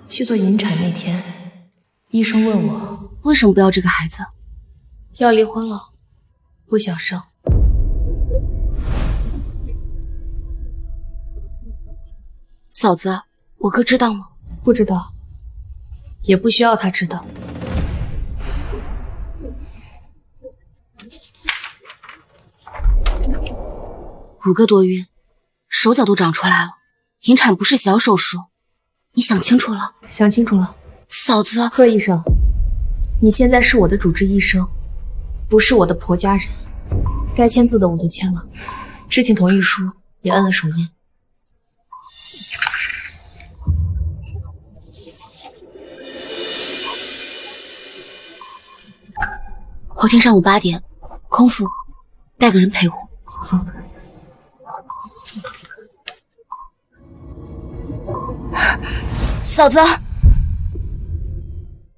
去做引产那天，医生问我为什么不要这个孩子？要离婚了，不想生。嫂子，我哥知道吗？不知道，也不需要他知道。5个多月，手脚都长出来了，引产不是小手术，你想清楚了？想清楚了。嫂子，贺医生，你现在是我的主治医生，不是我的婆家人。该签字的我都签了，知情同意书也摁了手印。后天上午8点，空腹，带个人陪护。好。嫂子，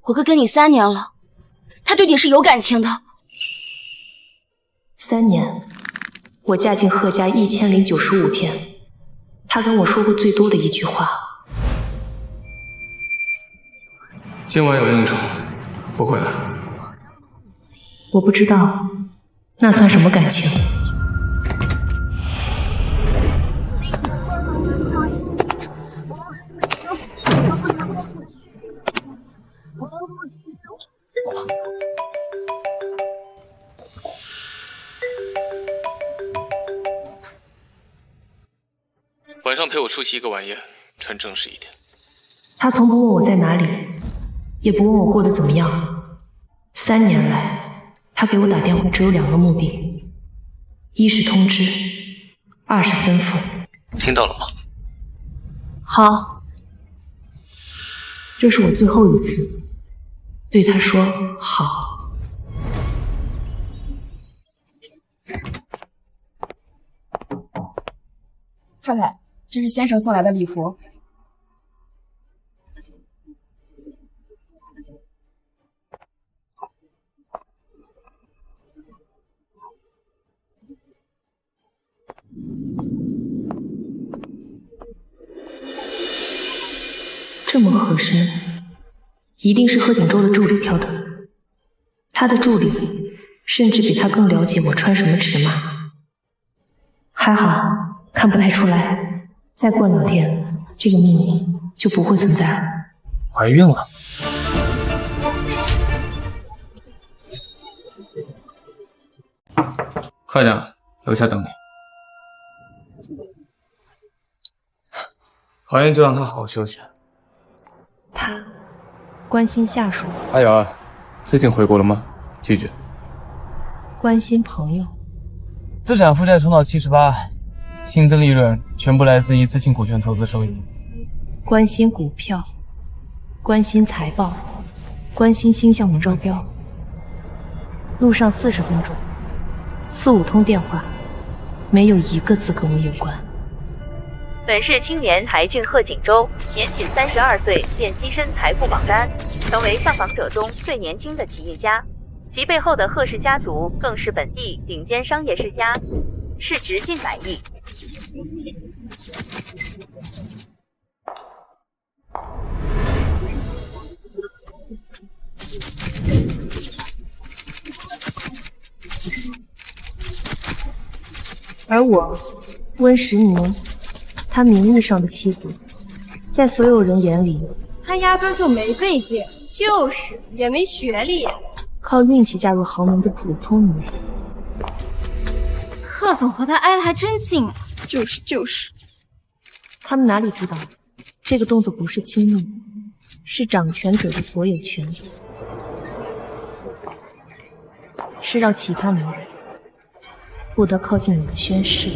我哥跟你3年了，他对你是有感情的。3年，我嫁进贺家1095天，他跟我说过最多的一句话：今晚有应酬，不会来。我不知道，那算什么感情？晚上陪我出席一个晚宴，穿正式一点。他从不问我在哪里，也不问我过得怎么样。3年来，他给我打电话只有2个目的：一是通知，2是吩咐。听到了吗？好，这是我最后一次对他说好。太太，这是先生送来的礼服。这么合身，一定是贺锦州的助理挑的。他的助理甚至比他更了解我穿什么尺码。还好，看不太出来。再过2天，这个秘密就不会存在了。怀孕了？快点，楼下等你。怀孕就让她好好休息。他关心下属，阿瑶，最近回国了吗？拒绝。关心朋友。资产负债冲到78，新增利润全部来自一次性股权投资收益。关心股票，关心财报，关心新项目招标。路上40分钟，4、5通电话，没有一个字跟我有关。本市青年台俊贺锦州，年仅32岁便跻身财富榜单，成为上访者中最年轻的企业家。其背后的贺氏家族更是本地顶尖商业世家，市值近100亿。而我，温实宁，他名义上的妻子，在所有人眼里，他压根就没背景，就是也没学历，靠运气嫁入豪门的普通女人。贺总和他挨得还真近啊！就是，他们哪里知道，这个动作不是亲密，是掌权者的所有权，是让其他男人不得靠近我的宣誓。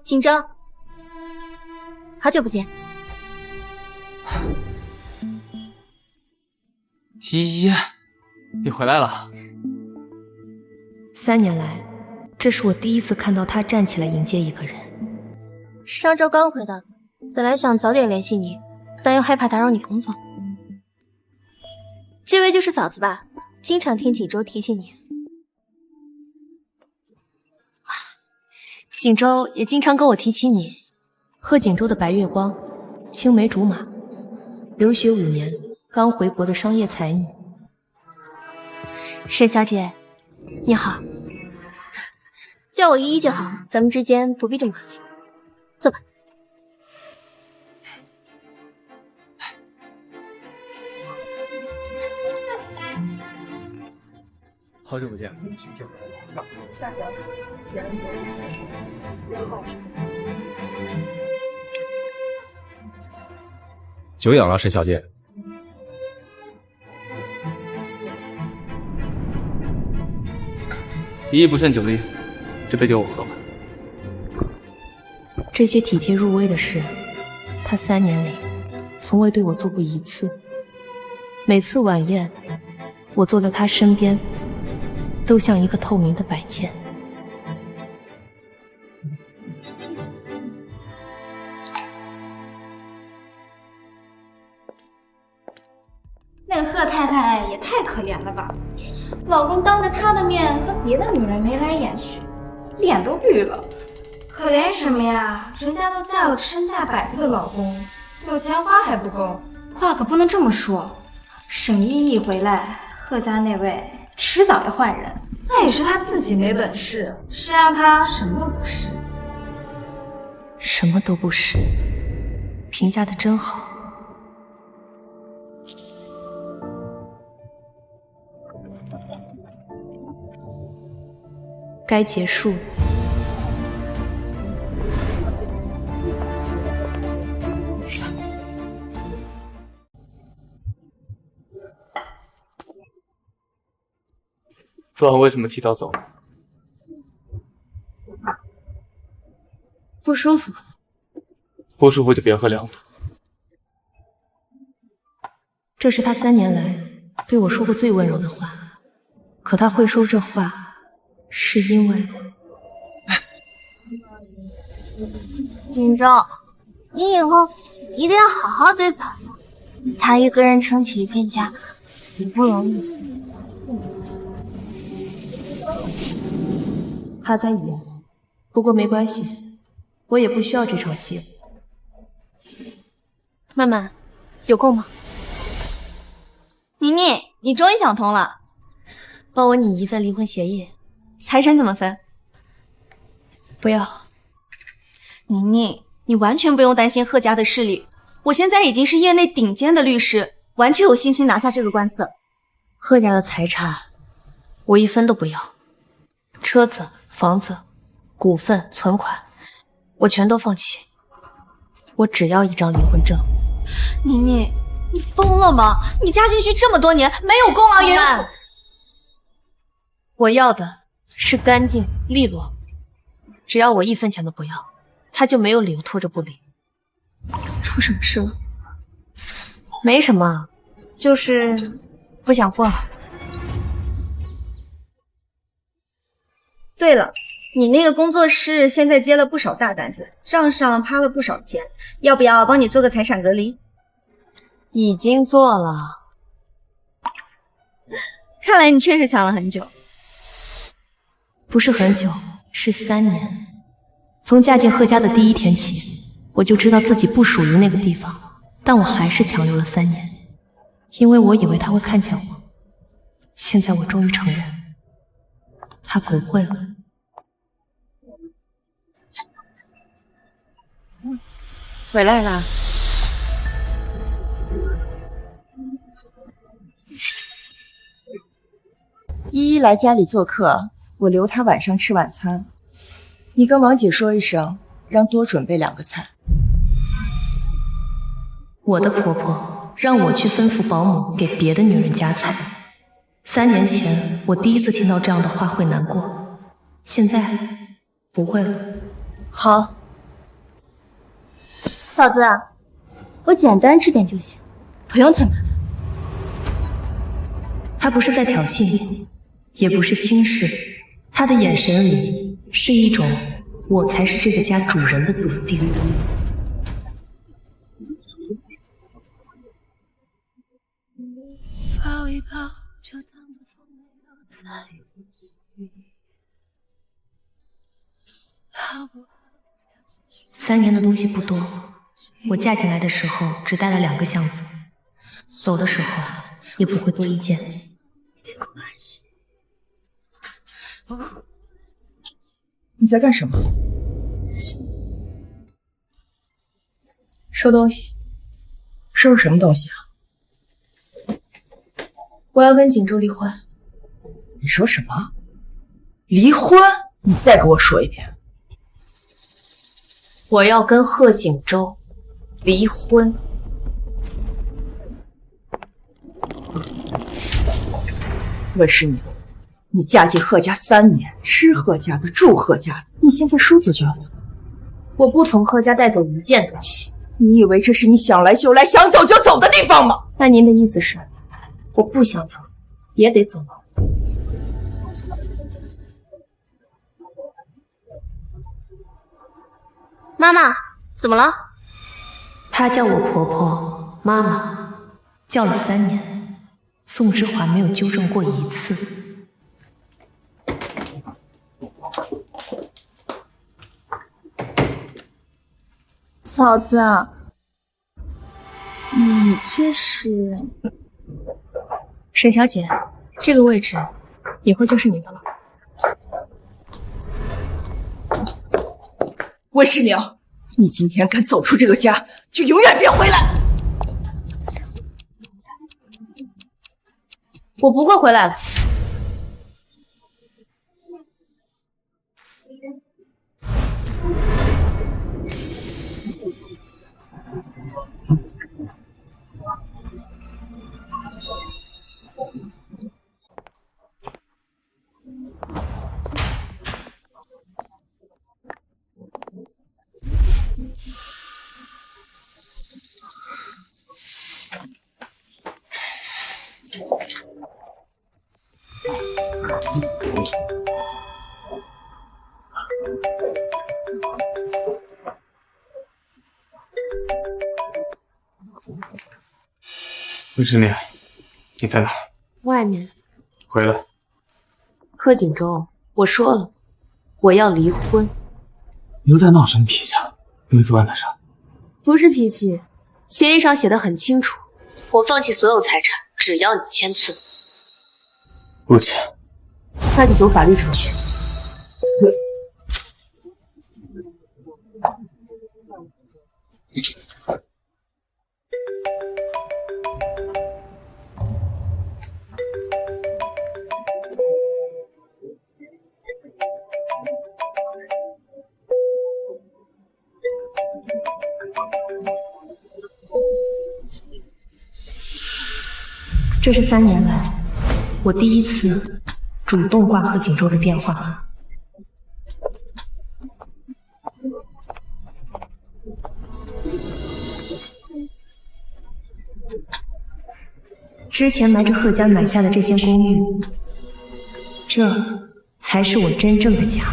锦州，好久不见。依依，你回来了。3年来，这是我第一次看到他站起来迎接一个人。上周刚回到，本来想早点联系你，但又害怕打扰你工作。这位就是嫂子吧？经常听锦州提起你。锦州也经常跟我提起你。贺锦州的白月光，青梅竹马，留学5年，刚回国的商业才女。沈小姐，你好，叫我依依就好，咱们之间不必这么客气。坐吧。好久不见，下个前久仰了，沈小姐。一意不胜酒力，这杯酒我喝吧。这些体贴入微的事，他3年里从未对我做过一次。每次晚宴，我坐在他身边，都像一个透明的摆件。那个贺太太也太可怜了吧！老公当着她的面跟别的女人眉来眼去，脸都绿了。可怜什么呀？人家都嫁了身价百倍的老公，有钱花还不够。话可不能这么说。沈依依回来，贺家那位迟早要换人，那也是他自己没本事，谁让他什么都不是。什么都不是，评价的真好。该结束了。昨晚为什么提早走？不舒服。不舒服就别喝凉的。这是他3年来对我说过最温柔的话，可他会说这话，是因为锦州，你以后一定要好好对嫂子，她一个人撑起一片家，也不容易。他在演，不过没关系，我也不需要这场戏。曼曼，有空吗？妮妮，你终于想通了，帮我拟一份离婚协议。财产怎么分？不要。妮妮，你完全不用担心贺家的势力，我现在已经是业内顶尖的律师，完全有信心拿下这个官司。贺家的财产，我1分都不要。车子、房子、股份、存款，我全都放弃。我只要一张离婚证。妮妮，你疯了吗？你嫁进去这么多年，没有功劳也有……我要的是干净利落，只要我1分钱都不要，他就没有理由拖着不离。出什么事了？没什么，就是不想过了。对了，你那个工作室现在接了不少大单子，账上趴了不少钱，要不要帮你做个财产隔离？已经做了。看来你确实想了很久。不是很久，是3年。从嫁进贺家的第1天起，我就知道自己不属于那个地方，但我还是强留了3年，因为我以为他会看见我。现在我终于承认，他不会了。回来啦。依依来家里做客，我留她晚上吃晚餐。你跟王姐说一声，让多准备2个菜。我的婆婆让我去吩咐保姆给别的女人夹菜。3年前，我第一次听到这样的话会难过，现在不会了。好，嫂子，我简单吃点就行，不用太麻烦。他不是在挑衅，也不是轻视，他的眼神里是一种我才是这个家主人的笃定。3年的东西不多，我嫁进来的时候只带了2个箱子，走的时候也不会多1件。你在干什么？收东西。收拾什么东西啊？我要跟锦州离婚。你说什么？离婚？你再给我说一遍。我要跟贺锦州离婚。温世宁，你嫁进贺家3年，吃贺家的，住贺家的，你现在说走就要走？我不从贺家带走1件东西。你以为这是你想来就来、想走就走的地方吗？那您的意思是，我不想走也得走吗？妈妈，怎么了？她叫我婆婆、妈妈，叫了3年，宋之华没有纠正过1次。嫂子，你这是？沈小姐，这个位置以后就是你的了。温世宁，你今天敢走出这个家，就永远别回来！我不会回来了。温世宁，你在哪？外面。回来。贺锦州，我说了，我要离婚。你又在闹什么脾气啊？因为昨晚的事。不是脾气，协议上写的很清楚，我放弃所有财产，只要你签字。不签。那就走法律程序。这是3年来我第1次主动挂贺锦州的电话。之前瞒着贺家买下的这间公寓，这才是我真正的家。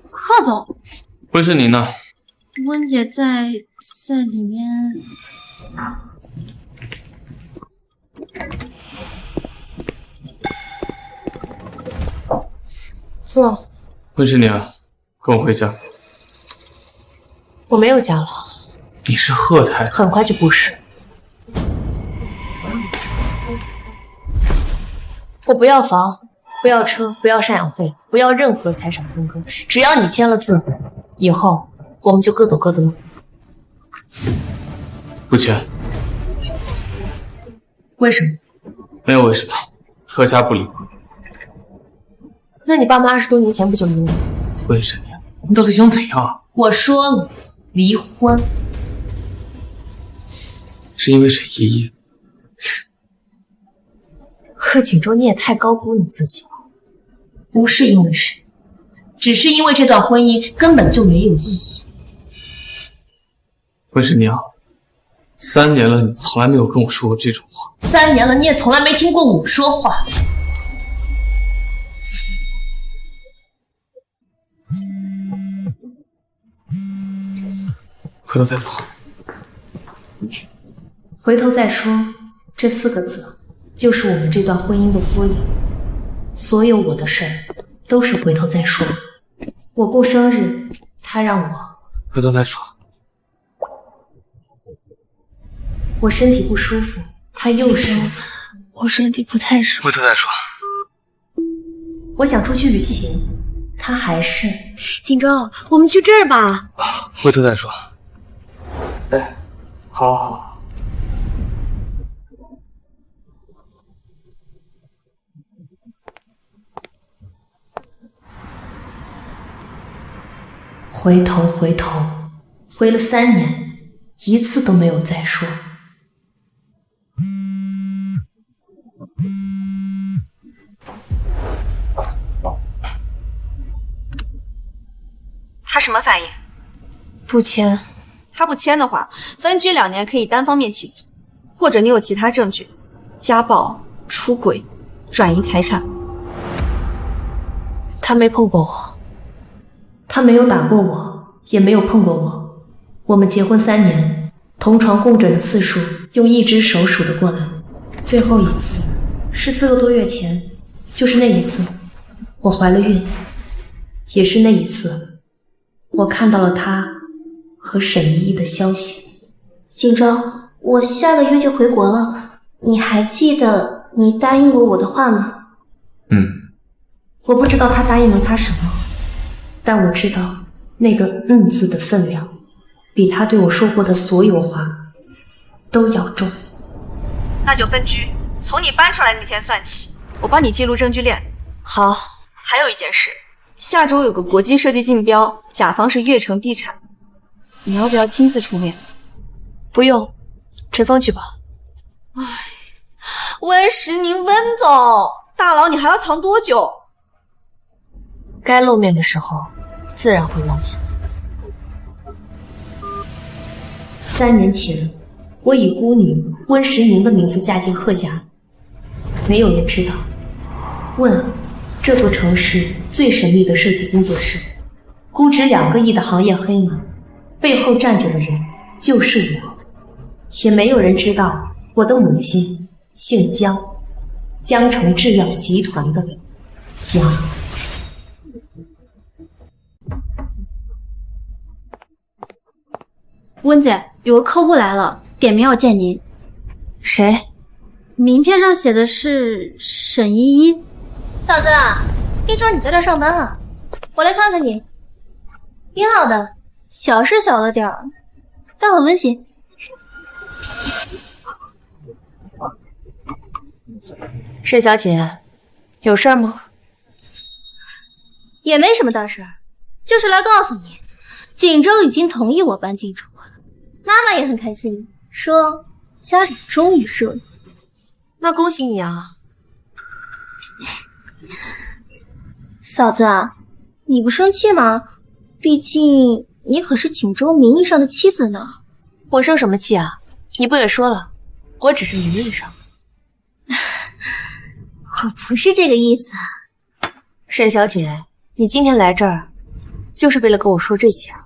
贺总，温世宁呢？温姐在里面。坐。温世宁，跟我回家。我没有家了。你是贺太太，很快就不是。我不要房，不要车，不要赡养费，不要任何财产分割，只要你签了字，以后我们就各走各的路。不签。为什么？没有为什么，贺家不离婚。那你爸妈20多年前不就离了？温世宁，你到底想怎样？我说了，离婚。是因为沈依依。贺锦州，你也太高估你自己了。不是因为谁，只是因为这段婚姻根本就没有意义。温世宁，3年了，你从来没有跟我说过这种话。3年了，你也从来没听过我说话。回头再说。回头再说，这4个字就是我们这段婚姻的缩影。所有我的事儿都是回头再说。我过生日，他让我回头再说。我身体不舒服，他又是我身体不太舒服。回头再说。我想出去旅行，他还是锦州，我们去这儿吧。回头再说。哎，好。回头，回了3年，一次都没有再说。他什么反应？不签。他不签的话，分居2年可以单方面起诉，或者你有其他证据，家暴、出轨、转移财产。他没碰过我，他没有打过我，也没有碰过我。我们结婚3年，同床共枕的次数用1只手数得过来。最后一次是4个多月前，就是那一次，我怀了孕，也是那一次，我看到了他和沈依依的消息。锦州，我下个月就回国了，你还记得你答应过我的话吗？我不知道他答应了他什么，但我知道那个字的分量，比他对我说过的所有话都要重。那就分居，从你搬出来那天算起，我帮你记录证据链。好。还有一件事，下周有个国际设计竞标，甲方是悦城地产，你要不要亲自出面？不用，陈峰去吧。唉，温实宁，温总，大佬你还要藏多久？该露面的时候自然会露面。3年前，我以孤女温实宁的名字嫁进贺家，没有人知道。问这座城市最神秘的设计工作室，估值2个亿的行业黑马，背后站着的人就是我。也没有人知道我的母亲姓江，江城制药集团的江。温姐，有个客户来了，点名要见您。谁？名片上写的是沈依依。嫂子，听说你在这儿上班啊，我来看看你。挺好的，小是小了点儿，但很温馨。沈小姐，有事吗？也没什么大事，就是来告诉你，锦州已经同意我搬进楚国了，妈妈也很开心，说家里终于热闹。那恭喜你啊！嫂子，你不生气吗？毕竟你可是锦州名义上的妻子呢。我生什么气啊？你不也说了，我只是名义上。我不是这个意思。沈小姐，你今天来这儿，就是为了跟我说这些啊？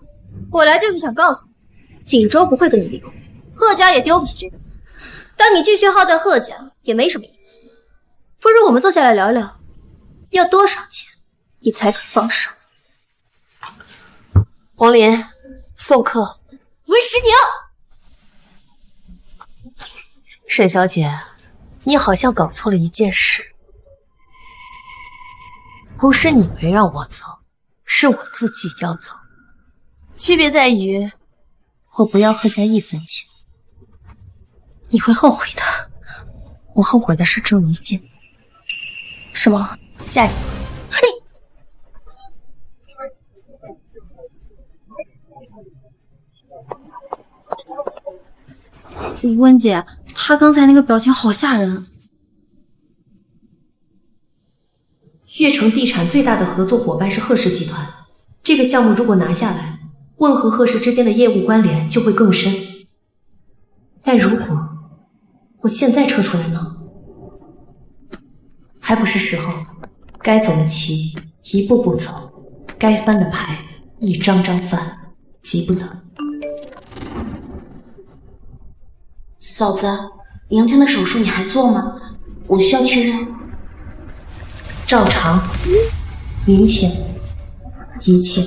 我来就是想告诉你，锦州不会跟你离婚，贺家也丢不起这个。但你继续耗在贺家也没什么意义。不如我们坐下来聊聊，要多少钱你才肯放手？王林，送客。温实宁，沈小姐，你好像搞错了一件事。不是你没让我走，是我自己要走。区别在于，我不要贺家1分钱。你会后悔的。我后悔的事只有一件。什么？嫁进贺家。温姐，她刚才那个表情好吓人。悦城地产最大的合作伙伴是贺氏集团，这个项目如果拿下来，问和贺氏之间的业务关联就会更深。但如果我现在撤出来呢？还不是时候。该走的棋一步步走，该翻的牌一张张翻，急不得。嫂子，明天的手术你还做吗？我需要确认。照常，明天，一切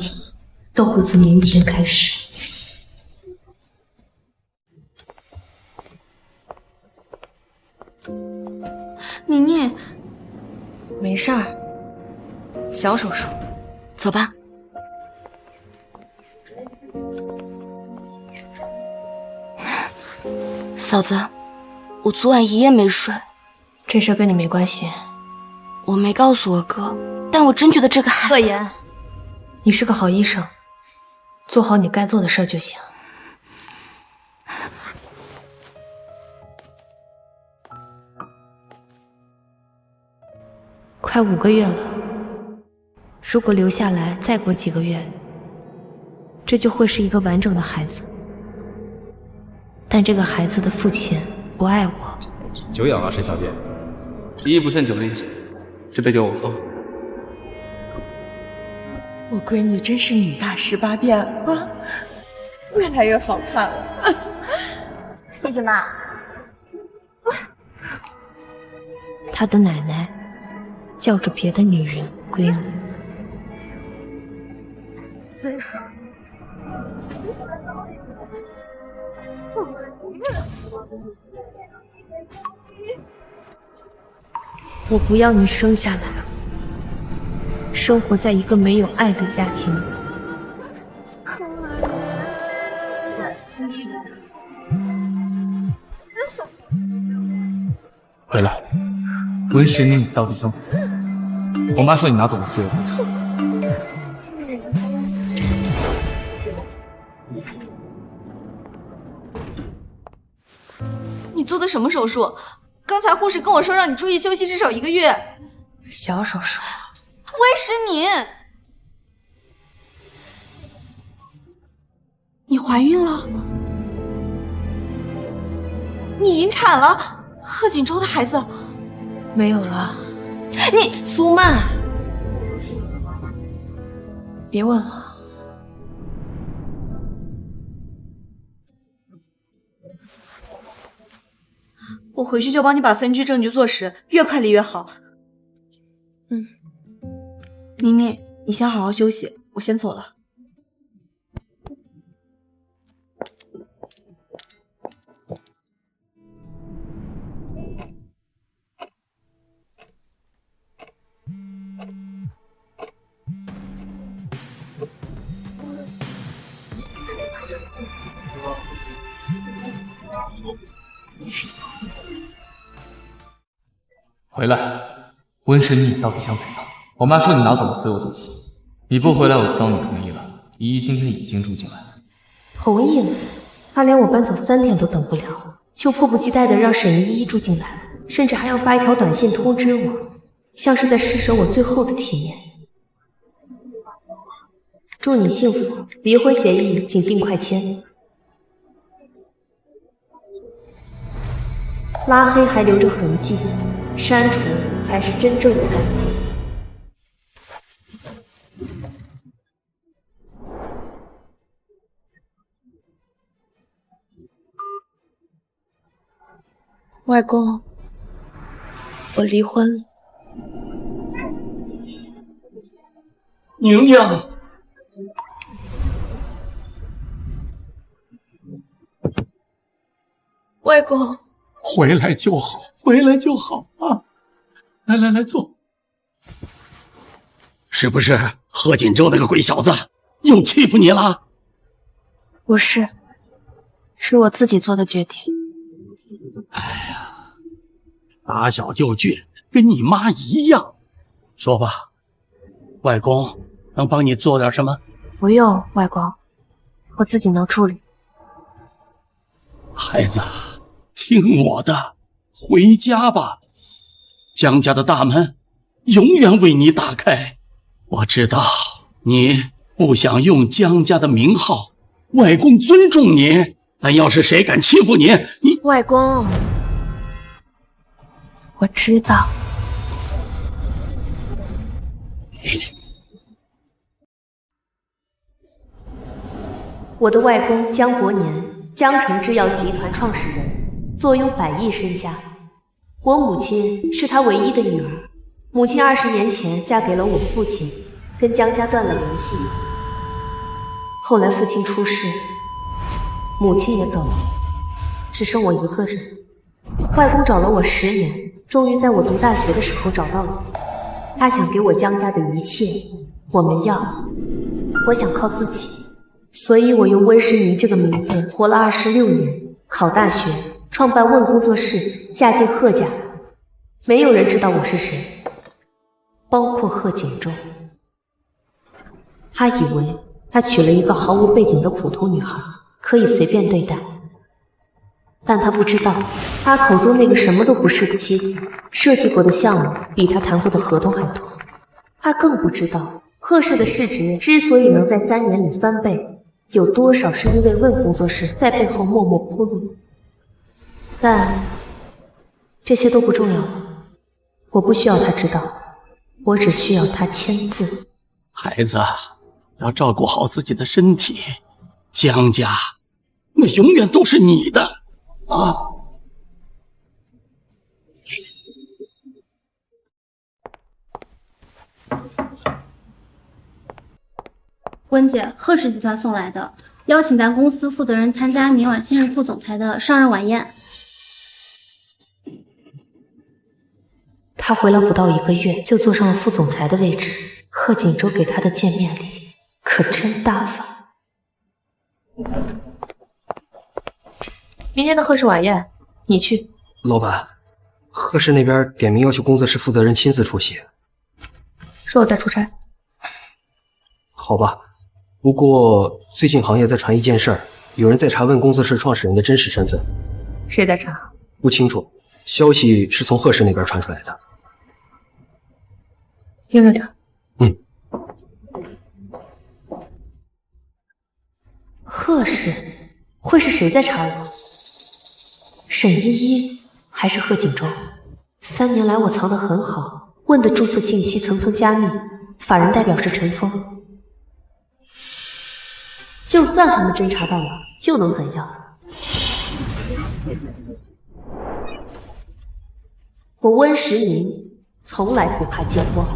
都会从明天开始。妮妮，没事儿，小手术。走吧。嫂子，我昨晚一夜没睡。这事跟你没关系。我没告诉我哥，但我真觉得这个孩子……贺言，你是个好医生，做好你该做的事儿就行。快5个月了，如果留下来，再过几个月，这就会是一个完整的孩子。但这个孩子的父亲不爱我。久仰啊，沈小姐。一意不胜酒力，这杯酒我喝。我闺女真是女大18变啊，越来越好看了。谢谢妈。他的奶奶叫着别的女人闺女。最好。我不要你生下来，生活在一个没有爱的家庭里。回来，温实宁到底想怎么样？我妈说你拿走了所有东西。你做的什么手术？刚才护士跟我说让你注意休息至少1个月。小手术。温实宁，你怀孕了？你引产了？贺锦州的孩子？没有了。你苏曼，别问了。我回去就帮你把分居证据做实，越快离越好。妮妮，你先好好休息，我先走了。回来，温实宁到底想怎样？我妈说你拿走了所有东西，你不回来我就当你同意了。依依今天已经住进来了。同意了？他连我搬走3天都等不了，就迫不及待地让沈依依住进来了，甚至还要发一条短信通知我，像是在施舍我最后的体面。祝你幸福，离婚协议请尽快签。拉黑还留着痕迹，删除才是真正的干净。外公，我离婚了。宁宁，外公，回来就好，回来就好啊！来来来，坐。是不是贺锦州那个鬼小子又欺负你了？不是，是我自己做的决定。哎呀，打小就倔，跟你妈一样。说吧，外公能帮你做点什么？不用，外公，我自己能处理。孩子，听我的，回家吧。江家的大门永远为你打开。我知道你不想用江家的名号，外公尊重你，但要是谁敢欺负你，你……外公，我知道。我的外公江伯年，江城制药集团创始人，坐拥100亿身家。我母亲是他唯一的女儿，母亲20年前嫁给了我父亲，跟江家断了联系。后来父亲出事，母亲也走了，只剩我一个人。外公找了我10年，终于在我读大学的时候找到了我。他想给我江家的一切，我没要。我想靠自己，所以我用温诗妮这个名字活了26年，考大学，创办问工作室，嫁进贺家。没有人知道我是谁，包括贺锦州。他以为他娶了一个毫无背景的普通女孩，可以随便对待。但他不知道，他口中那个什么都不是的妻子，设计过的项目比他谈过的合同还多。他更不知道，贺氏的市值之所以能在3年里翻倍，有多少是因为问工作室在背后默默铺路。但这些都不重要了，我不需要他知道，我只需要他签字。孩子，要照顾好自己的身体，江家那永远都是你的啊！温姐，贺氏集团送来的，邀请咱公司负责人参加明晚新任副总裁的上任晚宴。他回来不到1个月，就坐上了副总裁的位置。贺锦州给他的见面礼可真大方。明天的贺氏晚宴，你去。老板，贺氏那边点名要求工作室负责人亲自出席。说我在出差。好吧，不过最近行业在传一件事儿，有人在查问工作室创始人的真实身份。谁在查？不清楚，消息是从贺氏那边传出来的。盯着点。贺氏会是谁在查我？沈依依还是贺锦州？3年来我藏得很好，问的注册信息层层加密，法人代表是陈峰。就算他们侦查到了，又能怎样？我温实宁从来不怕见光。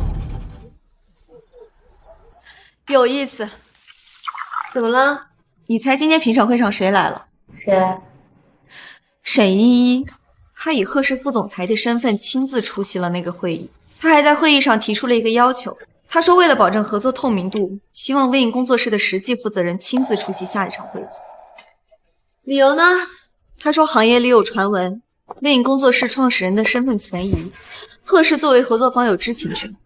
有意思。怎么了？你猜今天评审会上谁来了？谁？沈依依，她以贺氏副总裁的身份亲自出席了那个会议。她还在会议上提出了一个要求，她说为了保证合作透明度，希望微影工作室的实际负责人亲自出席下一场会议。理由呢？她说行业里有传闻，微影工作室创始人的身份存疑，贺氏作为合作方有知情权。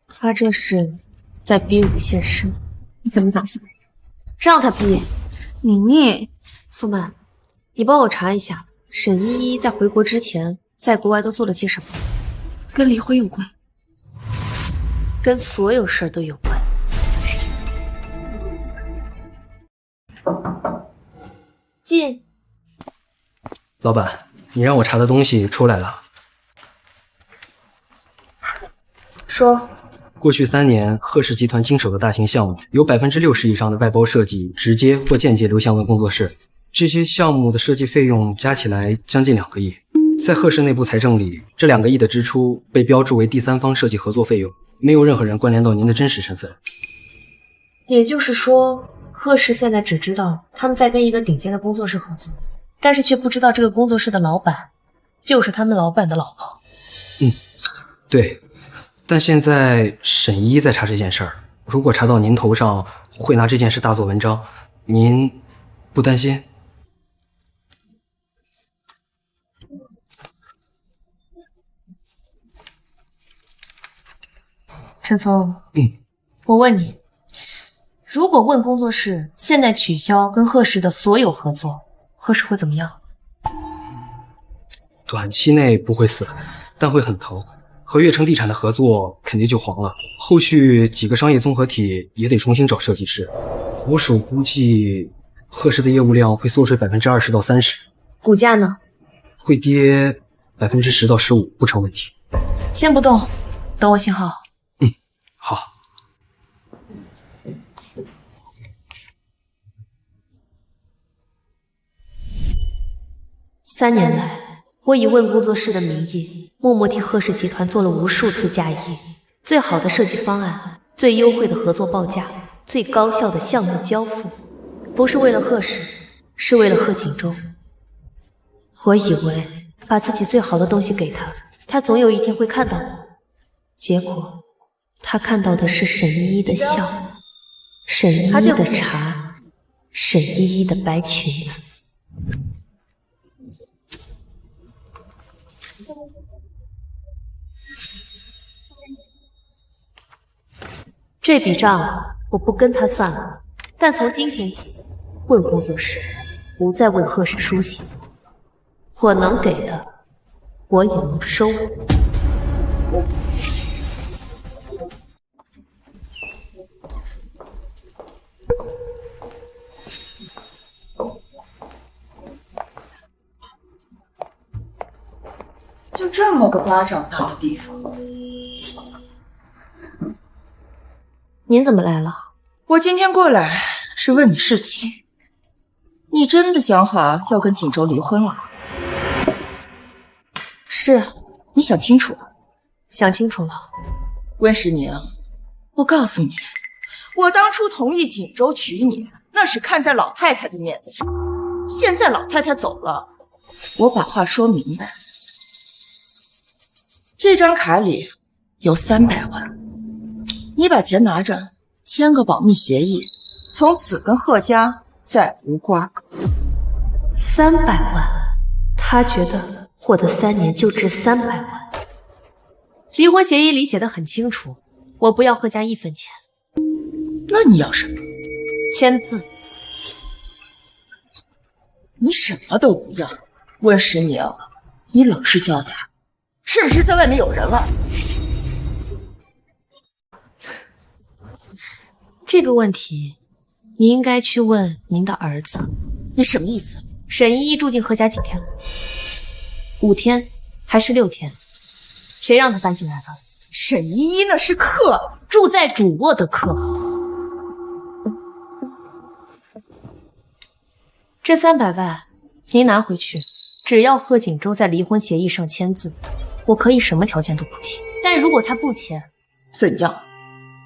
他这是在逼我现身。你怎么打算？让他逼。宁宁，苏曼，你帮我查一下，沈依依在回国之前，在国外都做了些什么？跟离婚有关，跟所有事儿都有关。进。老板，你让我查的东西出来了。说。过去3年，贺氏集团经手的大型项目有60%以上的外包设计直接或间接流向问工作室，这些项目的设计费用加起来将近2个亿。在贺氏内部财政里，这2个亿的支出被标注为第三方设计合作费用，没有任何人关联到您的真实身份。也就是说，贺氏现在只知道他们在跟一个顶尖的工作室合作，但是却不知道这个工作室的老板就是他们老板的老婆。对。但现在沈依在查这件事儿，如果查到您头上，会拿这件事大做文章，您不担心？陈峰，我问你，如果问工作室现在取消跟贺氏的所有合作，贺氏会怎么样？短期内不会死，但会很疼。和悦城地产的合作肯定就黄了，后续几个商业综合体也得重新找设计师。保守估计，贺氏的业务量会缩水20%到30%，股价呢？会跌10%到15%，不成问题。先不动，等我信号。好。3年来，我以问工作室的名义，默默替贺氏集团做了无数次嫁衣，最好的设计方案，最优惠的合作报价，最高效的项目交付，不是为了贺氏，是为了贺锦州。我以为把自己最好的东西给他，他总有一天会看到我。结果，他看到的是沈依依的笑，沈依依的茶，沈依依的白裙子。这笔账我不跟他算了，但从今天起，问工作室不再问贺氏书信，我能给的，我也能收。就这么个巴掌大的地方。您怎么来了？我今天过来是问你事情。你真的想好要跟锦州离婚了？是。你想清楚了？想清楚了。温时宁，我告诉你，我当初同意锦州娶你，那是看在老太太的面子上。现在老太太走了，我把话说明白。这张卡里有300万，你把钱拿着，签个保密协议，从此跟贺家再无瓜葛。300万，他觉得获得3年就值300万。离婚协议里写的很清楚，我不要贺家1分钱。那你要什么？签字。你什么都不要。温时宁，你老实交代，是不是在外面有人了？这个问题，你应该去问您的儿子。你什么意思？沈依依住进贺家几天了？5天还是6天？谁让她搬进来的？沈依依那是客，住在主卧的客。这300万您拿回去，只要贺锦州在离婚协议上签字，我可以什么条件都不提。但如果他不签，怎样？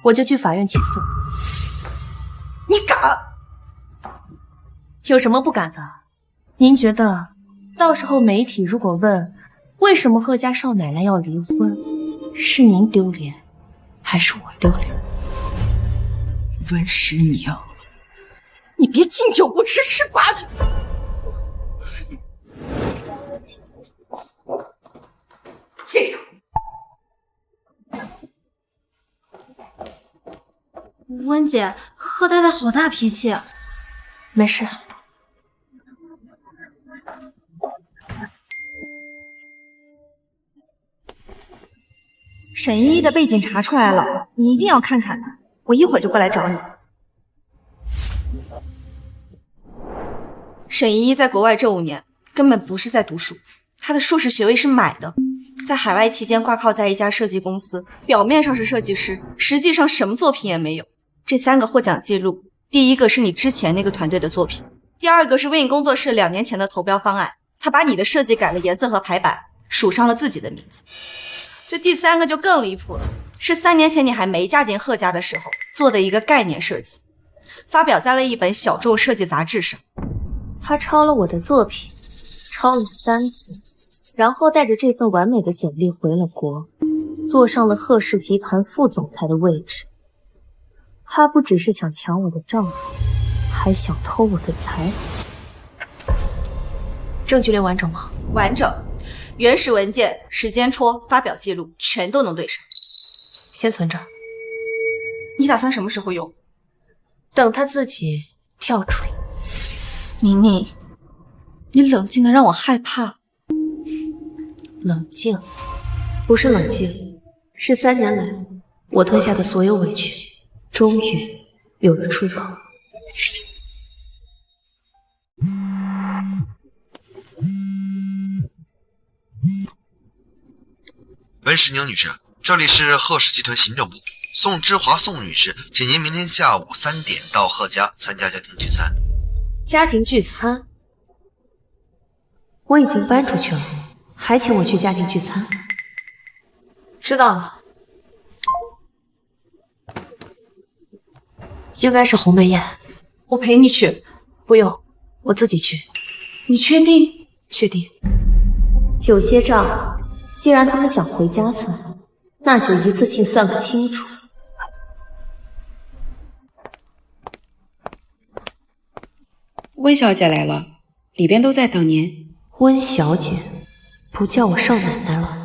我就去法院起诉。你敢？有什么不敢的？您觉得，到时候媒体如果问为什么贺家少奶奶要离婚，是您丢脸，还是我丢脸？温时宁，你别敬酒不吃吃罚酒。这样。温姐，贺太太好大脾气。没事。沈依依的背景查出来了，你一定要看看，我一会儿就过来找你。沈依依在国外这5年根本不是在读书，她的硕士学位是买的，在海外期间挂靠在一家设计公司，表面上是设计师，实际上什么作品也没有。这3个获奖记录，第一个是你之前那个团队的作品，第2个是微影工作室2年前的投标方案，他把你的设计改了颜色和排版，署上了自己的名字。这第3个就更离谱了，是3年前你还没嫁进贺家的时候做的一个概念设计，发表在了一本小众设计杂志上。他抄了我的作品，抄了3次，然后带着这份完美的简历回了国，坐上了贺氏集团副总裁的位置。他不只是想抢我的丈夫，还想偷我的财富。证据链完整吗？完整，原始文件、时间戳、发表记录全都能对上。先存着。你打算什么时候用？等他自己跳出来。宁宁，你冷静的让我害怕。冷静，不是冷静，是3年来我吞下的所有委屈，终于有了出口。温时宁女士，这里是贺氏集团行政部，宋之华宋女士，请您明天下午3点到贺家参加家庭聚餐。家庭聚餐？我已经搬出去了，还请我去家庭聚餐。知道了，应该是鸿门宴。我陪你去。不用，我自己去。你确定？确定。有些账，既然他们想回家算，那就一次性算个清楚。温小姐来了，里边都在等您。温小姐，不叫我少奶奶了。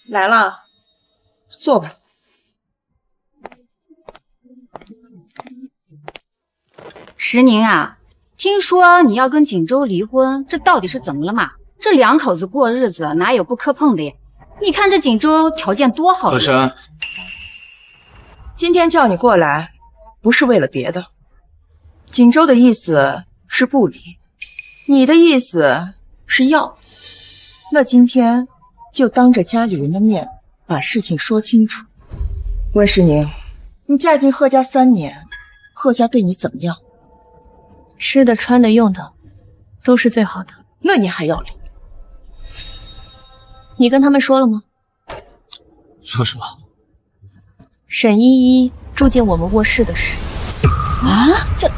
来了，坐吧。石宁啊，听说你要跟锦州离婚，这到底是怎么了嘛？这两口子过日子哪有不磕碰的呀？你看这锦州条件多好呀！贺深，今天叫你过来，不是为了别的。锦州的意思是不离，你的意思是要。那今天就当着家里人的面把事情说清楚。温世宁，你嫁进贺家3年，贺家对你怎么样？吃的、穿的、用的，都是最好的。那你还要离？你跟他们说了吗？说什么？沈依依住进我们卧室的事。啊，这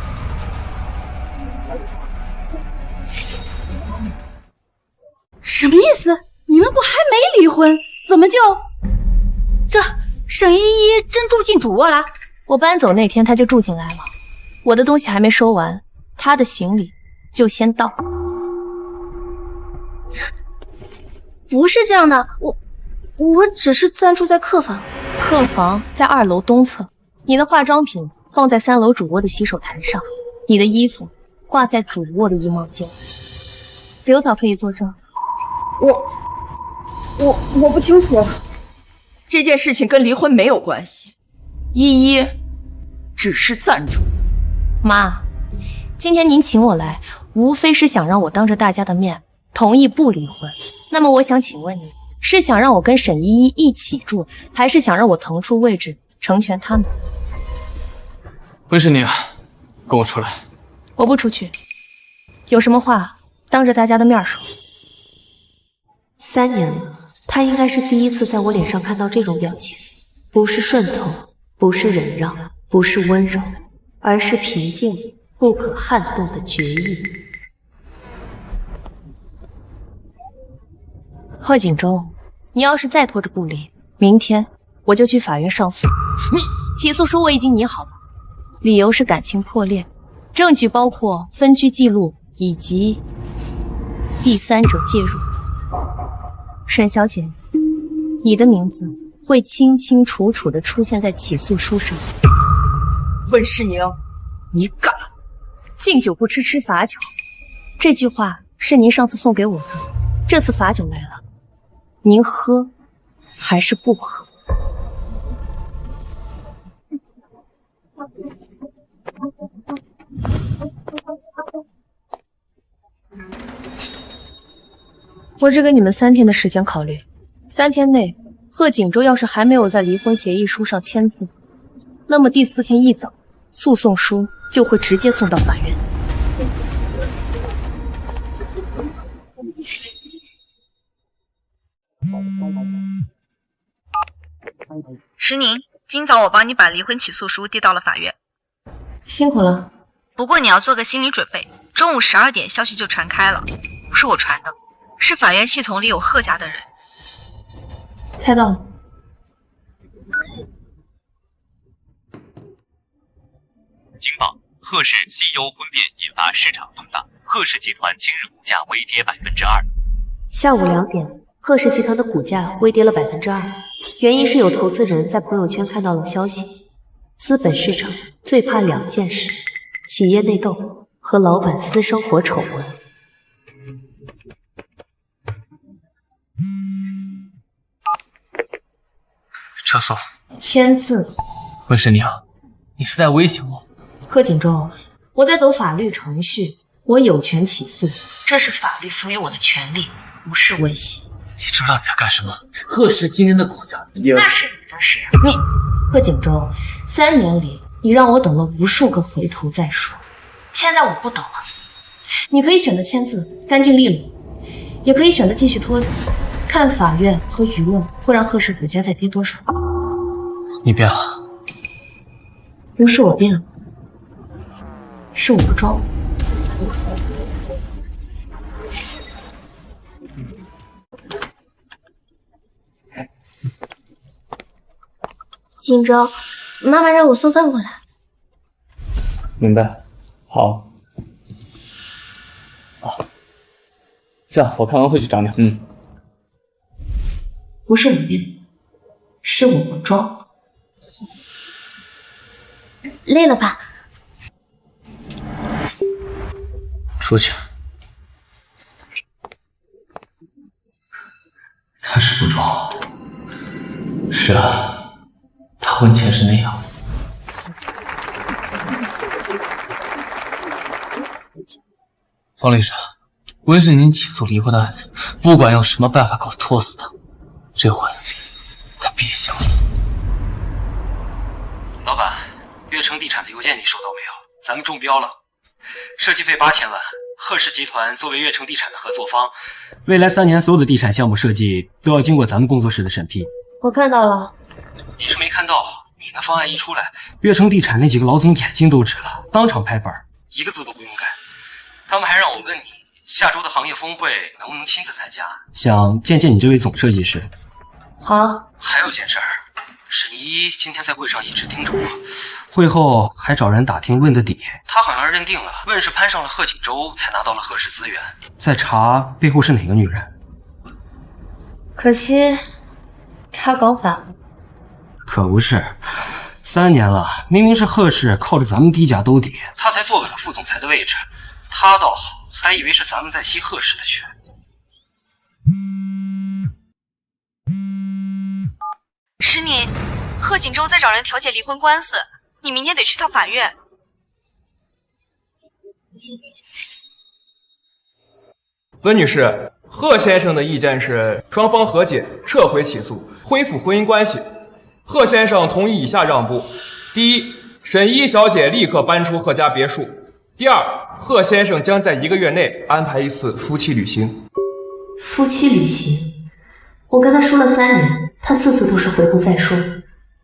什么意思？你们不还没离婚，怎么就……这沈依依真住进主卧了？我搬走那天，她就住进来了。我的东西还没收完，她的行李就先到。不是这样的，我只是暂住在客房。客房在2楼东侧，你的化妆品放在3楼主卧的洗手台上，你的衣服挂在主卧的衣帽间。刘嫂可以作证。我不清楚。这件事情跟离婚没有关系，依依只是暂住。妈，今天您请我来，无非是想让我当着大家的面同意不离婚。那么我想请问你，是想让我跟沈依依一起住，还是想让我腾出位置成全他们？温世宁，跟我出来。我不出去，有什么话当着大家的面说。3年了，他应该是第一次在我脸上看到这种表情，不是顺从，不是忍让，不是温柔，而是平静不可撼动的决意。贺锦州，你要是再拖着不离，明天我就去法院上诉。起诉书我已经拟好了，理由是感情破裂，证据包括分居记录以及第三者介入。沈小姐，你的名字会清清楚楚地出现在起诉书上。温世宁，你敢！敬酒不吃吃罚酒，这句话是您上次送给我的。这次罚酒来了，您喝还是不喝？我只给你们3天的时间考虑，3天内贺锦州要是还没有在离婚协议书上签字，那么第4天一早，诉讼书就会直接送到法院。石宁，今早我帮你把离婚起诉书递到了法院。辛苦了。不过你要做个心理准备，中午12点消息就传开了，不是我传的，是法院系统里有贺家的人。猜到了。警报：贺氏 CEO 婚变引发市场动荡，贺氏集团今日股价微跌2%。下午2点，贺氏集团的股价微跌了2%，原因是有投资人在朋友圈看到了消息。资本市场最怕2件事：企业内斗和老板私生活丑闻。撤诉。签字。温世宁，你是在威胁我？贺锦州，我在走法律程序，我有权起诉，这是法律赋予我的权利，不是威胁。你知道你在干什么？贺氏今天的股价也……那是你的事。你，贺锦州3年里，你让我等了无数个回头再说。现在我不等了，你可以选择签字，干净利落，也可以选择继续拖着，看法院和舆论会让贺氏股价再跌多少。你变了。不是我变了，是我不装。锦州，妈妈让我送饭过来。明白。好。啊，这样我看完会去找你。不是我变，是我不装。累了吧？出去。他是不装。是啊，他婚前是那样。方律师，温世宁起诉离婚的案子，不管用什么办法给我拖死他，这回他别想死。老板，悦城地产的邮件你收到没有？咱们中标了，设计费8000万。贺氏集团作为悦城地产的合作方，未来3年所有的地产项目设计都要经过咱们工作室的审批。我看到了。你是没看到，你的方案一出来，悦城地产那几个老总眼睛都直了，当场拍板，一个字都不用改。他们还让我问你，下周的行业峰会能不能亲自参加？想见见你这位总设计师。好。还有件事儿，沈一今天在会上一直盯着我，会后还找人打听问的底，他好像认定了问是攀上了贺锦州才拿到了贺氏资源，在查背后是哪个女人。可惜他搞反了。可不是，3年了，明明是贺氏靠着咱们低价兜底，他才坐稳了副总裁的位置，他倒好，还以为是咱们在吸贺氏的权。师宁，贺锦州在找人调解离婚官司，你明天得去趟法院。温女士，贺先生的意见是双方和解，撤回起诉，恢复婚姻关系。贺先生同意以下让步：第一，沈一小姐立刻搬出贺家别墅；第二，贺先生将在1个月内安排一次夫妻旅行。夫妻旅行？我跟他说了3年，他次次都是回头再说。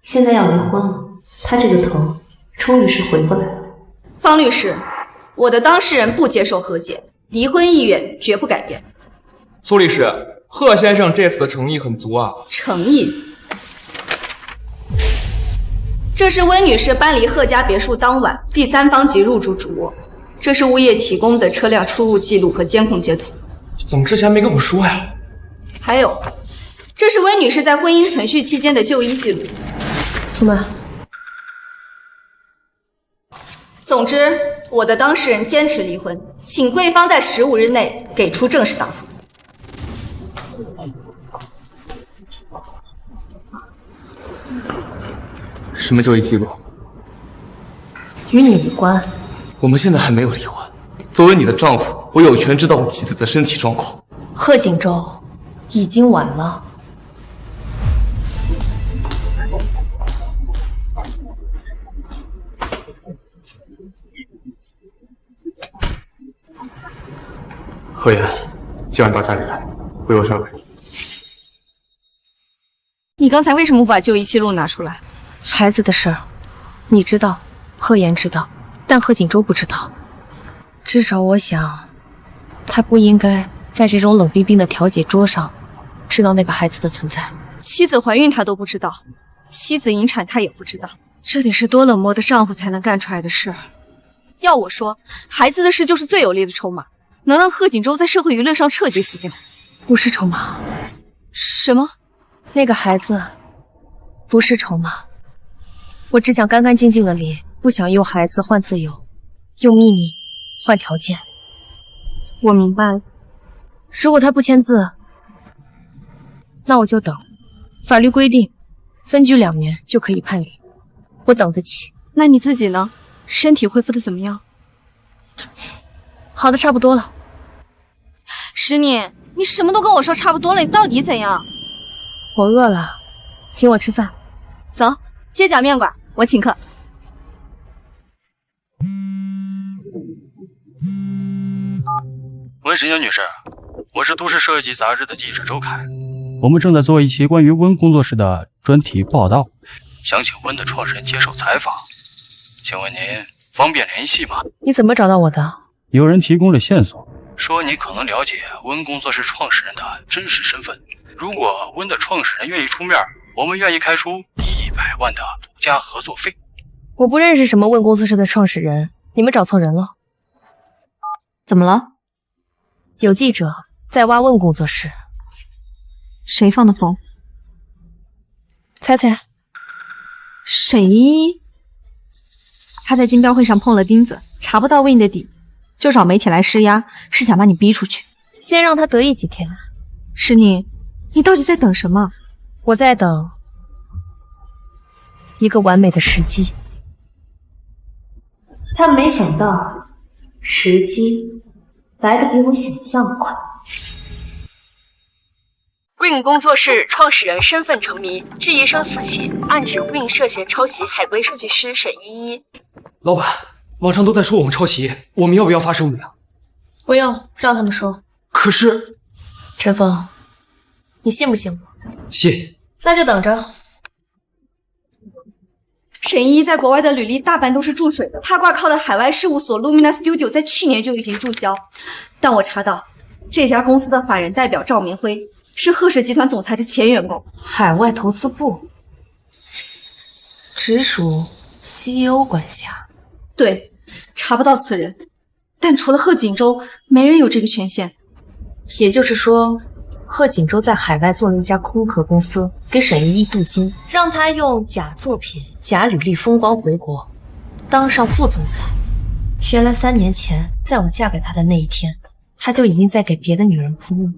现在要离婚了，他这个头终于是回过来了。方律师，我的当事人不接受和解，离婚意愿绝不改变。苏律师，贺先生这次的诚意很足啊。诚意？这是温女士搬离贺家别墅当晚第三方级入住主卧，这是物业提供的车辆出入记录和监控截图。怎么之前没跟我说呀？还有，这是温女士在婚姻存续期间的就医记录。苏曼，总之，我的当事人坚持离婚，请贵方在15日内给出正式答复。什么就医记录？与你无关。我们现在还没有离婚。作为你的丈夫，我有权知道我妻子的身体状况。贺锦州，已经晚了。贺言，今晚到家里来，我有事问你。你刚才为什么不把就医记录拿出来？孩子的事儿，你知道，贺言知道，但贺锦州不知道。至少我想，他不应该在这种冷冰冰的调解桌上知道那个孩子的存在。妻子怀孕他都不知道，妻子引产他也不知道，这得是多冷漠的丈夫才能干出来的事。要我说，孩子的事就是最有力的筹码，能让贺锦州在社会舆论上彻底死掉。不是筹码。什么？那个孩子不是筹码。我只想干干净净的离，不想用孩子换自由，用秘密换条件。我明白了。如果他不签字，那我就等。法律规定，分居2年就可以判离，我等得起。那你自己呢？身体恢复的怎么样？好的差不多了。石宁，你什么都跟我说差不多了，你到底怎样？我饿了，请我吃饭。走，街角面馆，我请客。温神仙女士，我是都市设计杂志的记者周凯，我们正在做一期关于温工作室的专题报道，想请温的创始人接受采访，请问您方便联系吗？你怎么找到我的？有人提供了线索，说你可能了解温工作室创始人的真实身份。如果温的创始人愿意出面，我们愿意开出100万的独家合作费。我不认识什么温工作室的创始人，你们找错人了。怎么了？有记者在挖温工作室。谁放的风？猜猜。沈依依。他在竞标会上碰了钉子，查不到Win的底，就找媒体来施压，是想把你逼出去。先让他得意几天。石宁，你到底在等什么？我在等一个完美的时机。他没想到时机来得比我想象的快。Win 工作室创始人身份成谜，质疑声四起，暗指 Win 涉嫌抄袭海归设计师沈依依。老板，网上都在说我们抄袭，我们要不要发声明？不用，让他们说。可是，陈峰，你信不信我？信。那就等着。沈依依在国外的履历大半都是注水的，她挂靠的海外事务所 Lumina Studio 在去年就已经注销，但我查到这家公司的法人代表赵明辉是贺氏集团总裁的前员工。海外投资部直属 CEO 管辖。对，查不到此人，但除了贺锦州，没人有这个权限。也就是说，贺锦州在海外做了一家空壳公司，给沈依依镀金，让她用假作品、假履历风光回国，当上副总裁。原来3年前，在我嫁给他的那一天，他就已经在给别的女人铺路，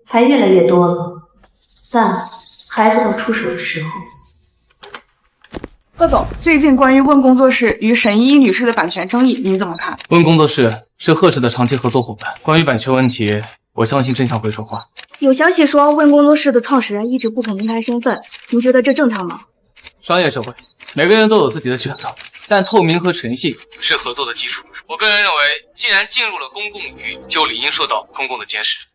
还越来越多了，但还不到出手的时候。贺总，最近关于温工作室与沈依依女士的版权争议，您怎么看？温工作室是贺氏的长期合作伙伴，关于版权问题，我相信真相会说话。有消息说温工作室的创始人一直不肯公开身份，您觉得这正常吗？商业社会，每个人都有自己的选择，但透明和诚信是合作的基础。我个人认为，既然进入了公共领域，就理应受到公共的监视。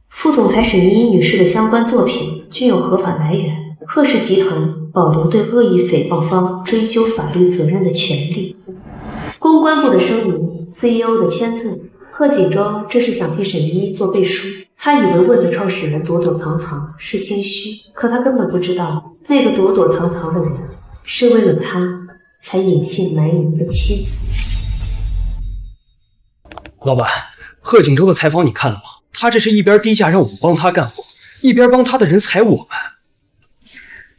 副总裁沈依依女士的相关作品均有合法来源，贺氏集团保留对恶意诽谤方追究法律责任的权利。公关部的声明 ，CEO 的签字，贺锦州这是想替沈依依做背书。他以为问的创始人躲躲藏藏是心虚，可他根本不知道，那个躲躲藏藏的人是为了他才隐姓埋名的妻子。老板，贺锦州的采访你看了吗？他这是一边低价让我们帮他干活，一边帮他的人踩我们。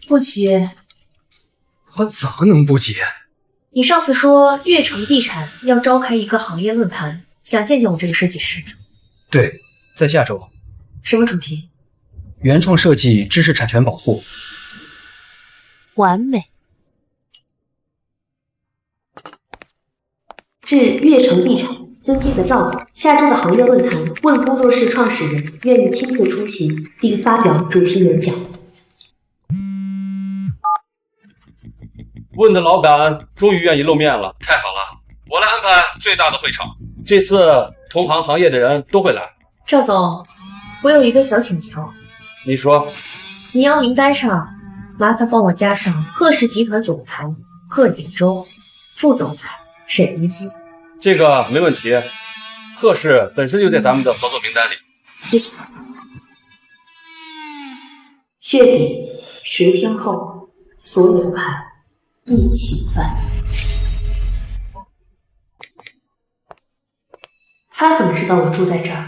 不急。我怎么能不急？你上次说悦城地产要召开一个行业论坛，想见见我这个设计师。对，在下周。什么主题？原创设计，知识产权保护。完美。致悦城地产尊敬的赵总，下周的行业论坛，问工作室创始人愿意亲自出席并发表主题演讲。问的老板终于愿意露面了，太好了！我来安排最大的会场，这次同行业的人都会来。赵总，我有一个小请求。你说。你要名单上麻烦帮我加上贺氏集团总裁贺锦州、副总裁沈依依。这个没问题，贺氏本身就在咱们的合作名单里。谢谢。月底10天后，所有的牌一起翻。他怎么知道我住在这儿？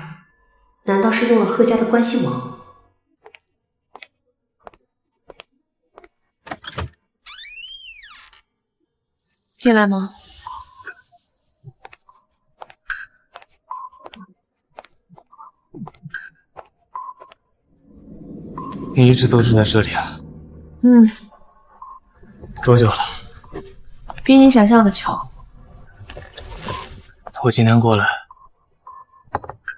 难道是用了贺家的关系网？进来吗？你一直都住在这里啊？多久了？比你想象的巧。我今天过来，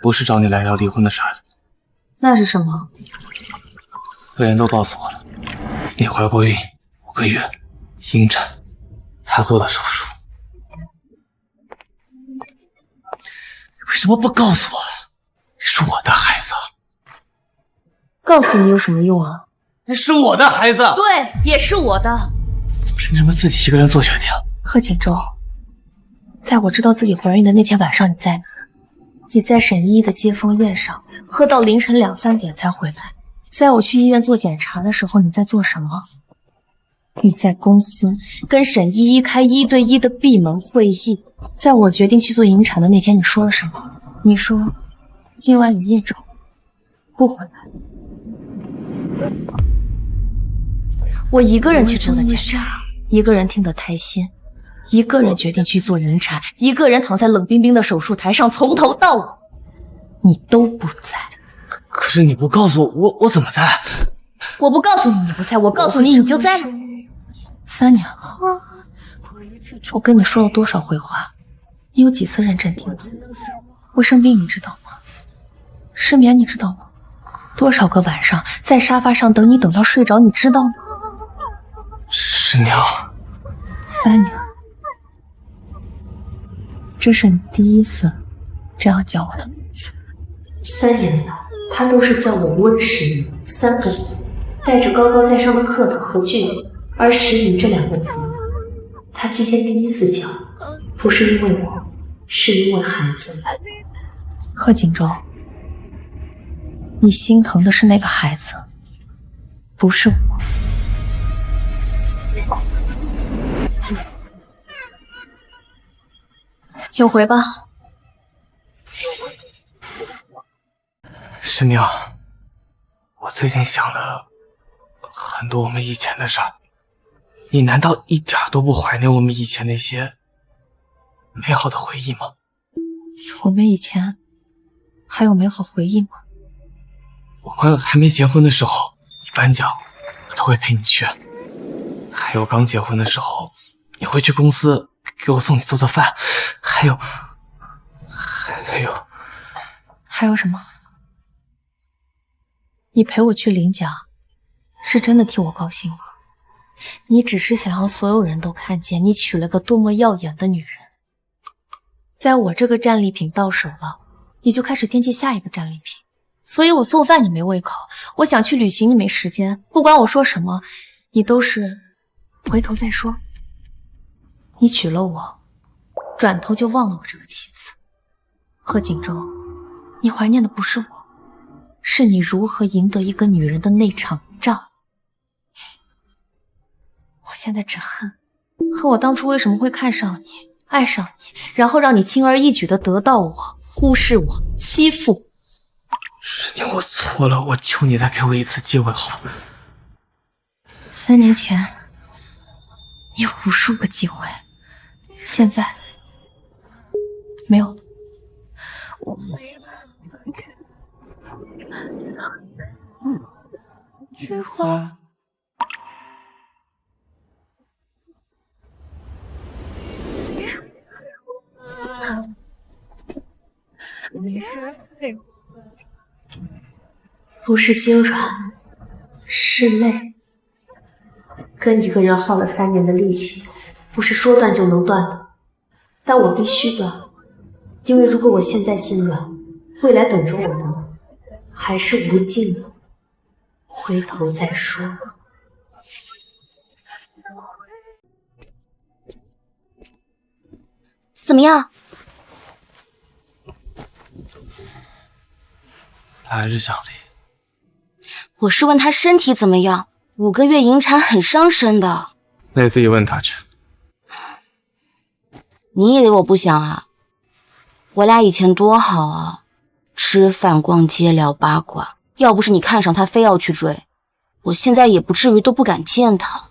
不是找你来聊离婚的事儿的。那是什么？贺言都告诉我了，你怀过孕5个月，引产，还做了手术，为什么不告诉我？是我的孩子。告诉你有什么用啊？那是我的孩子。对，也是我的。凭什么自己一个人做决定？贺锦州，在我知道自己怀孕的那天晚上，你在哪？你在沈依依的接风宴上，喝到凌晨2、3点才回来。在我去医院做检查的时候，你在做什么？你在公司跟沈依依开1对1的闭门会议。在我决定去做引产的那天，你说了什么？你说今晚你夜走不回来。我一个人去做的检查，一个人听得胎心，一个人决定去做引产，一个人躺在冷冰冰的手术台上，从头到尾你都不在。可是你不告诉我，我怎么在？我不告诉你你不在，我告诉你你就在了。3年了，我跟你说了多少回话？你有几次认真听了？我生病你知道吗？失眠你知道吗？多少个晚上在沙发上等你等到睡着，你知道吗？师娘，3年，这是你第1次这样叫我的名字。3年来，他都是叫我温时雨3个字，带着高高在上的客套和距离。而时雨这2个字，他今天第1次叫，不是因为我，是因为孩子。贺锦州，你心疼的是那个孩子，不是我。请回吧。师娘，我最近想了很多我们以前的事儿，你难道一点都不怀念我们以前那些美好的回忆吗？我们以前还有美好回忆吗？我们还没结婚的时候，你颁奖我都会陪你去，还有刚结婚的时候，你会去公司给我送你做饭，还有什么？你陪我去领奖，是真的替我高兴吗？你只是想让所有人都看见你娶了个多么耀眼的女人。在我这个战利品到手了，你就开始惦记下一个战利品。所以我送饭你没胃口，我想去旅行你没时间，不管我说什么，你都是回头再说。你娶了我，转头就忘了我这个妻子。贺锦州，你怀念的不是我，是你如何赢得一个女人的那场仗。我现在只恨我当初为什么会看上你，爱上你，然后让你轻而易举的得到我，忽视我，欺负我。师娘，我错了，我求你再给我一次机会好吗？3年前你有无数个机会，现在没有了。菊花。不是心软，是累。跟一个人耗了3年的力气，不是说断就能断的。但我必须断，因为如果我现在心软，未来等着我的还是无尽的。回头再说。怎么样？他还是想离。我是问他身体怎么样，5个月引产很伤身的。那你自己问他去。你以为我不想啊？我俩以前多好啊，吃饭、逛街、聊八卦。要不是你看上他，非要去追，我现在也不至于都不敢见他。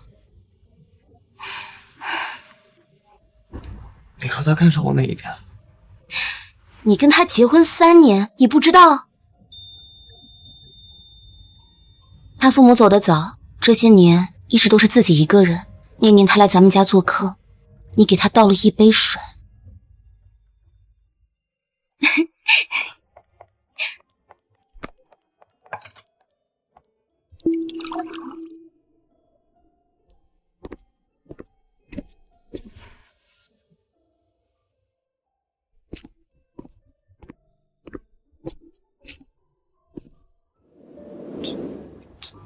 你说他看上我哪一天？你跟他结婚3年，你不知道？他父母走得早，这些年一直都是自己一个人。那年他来咱们家做客，你给他倒了1杯水。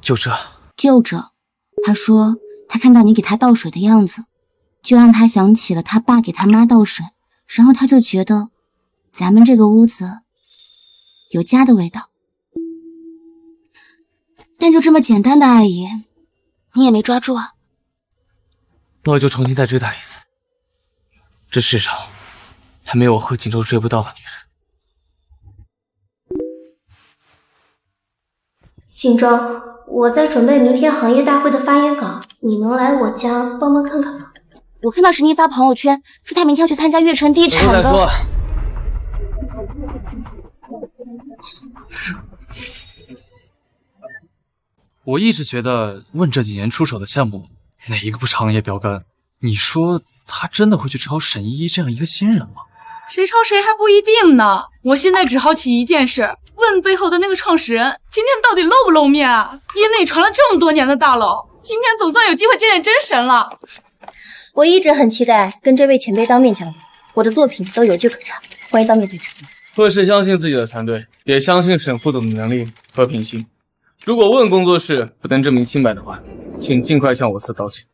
就这。就这，他说他看到你给他倒水的样子，就让他想起了他爸给他妈倒水，然后他就觉得咱们这个屋子有家的味道。但就这么简单的爱意，你也没抓住啊。那我就重新再追他一次。这世上还没有我贺锦州追不到的女人。锦州，我在准备明天行业大会的发言稿，你能来我家帮忙看看吗？我看到石妮发朋友圈说她明天要去参加悦城地产的。再说。我一直觉得问这几年出手的项目哪一个不是行业标杆？你说他真的会去抄沈依依这样一个新人吗？谁抄谁还不一定呢。我现在只好奇一件事，问背后的那个创始人今天到底露不露面啊？业内传了这么多年的大佬，今天总算有机会见见真神了。我一直很期待跟这位前辈当面交流，我的作品都有据可查，欢迎当面对质。贺氏相信自己的团队，也相信沈副总的能力和品行。如果问工作室不能证明清白的话，请尽快向我司道歉。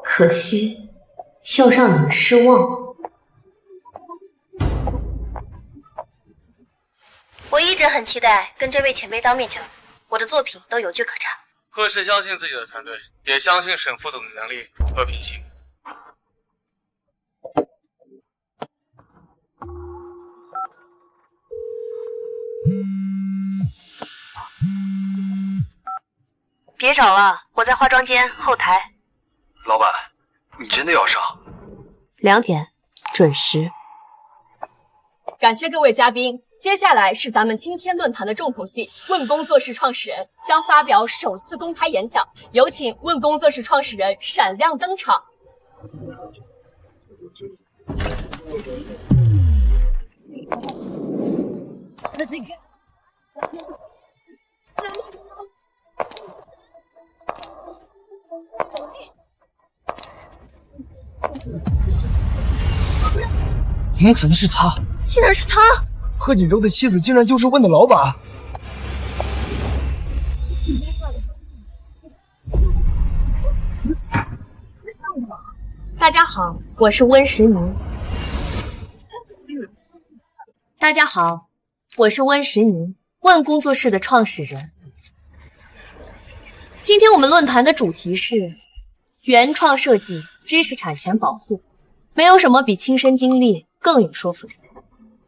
可惜，要让你们失望。我一直很期待跟这位前辈当面交流，我的作品都有据可查。贺氏相信自己的团队，也相信沈副总的能力和品行。别找了，我在化妆间后台。老板，你真的要上？2点准时。感谢各位嘉宾，接下来是咱们今天论坛的重头戏，问工作室创始人将发表首次公开演讲，有请问工作室创始人闪亮登场。怎么可能是他？竟然是他！贺锦州的妻子竟然就是问的老板。大家好，我是温石宁。大家好，我是温石宁，问工作室的创始人。今天我们论坛的主题是原创设计、知识产权保护。没有什么比亲身经历更有说服力。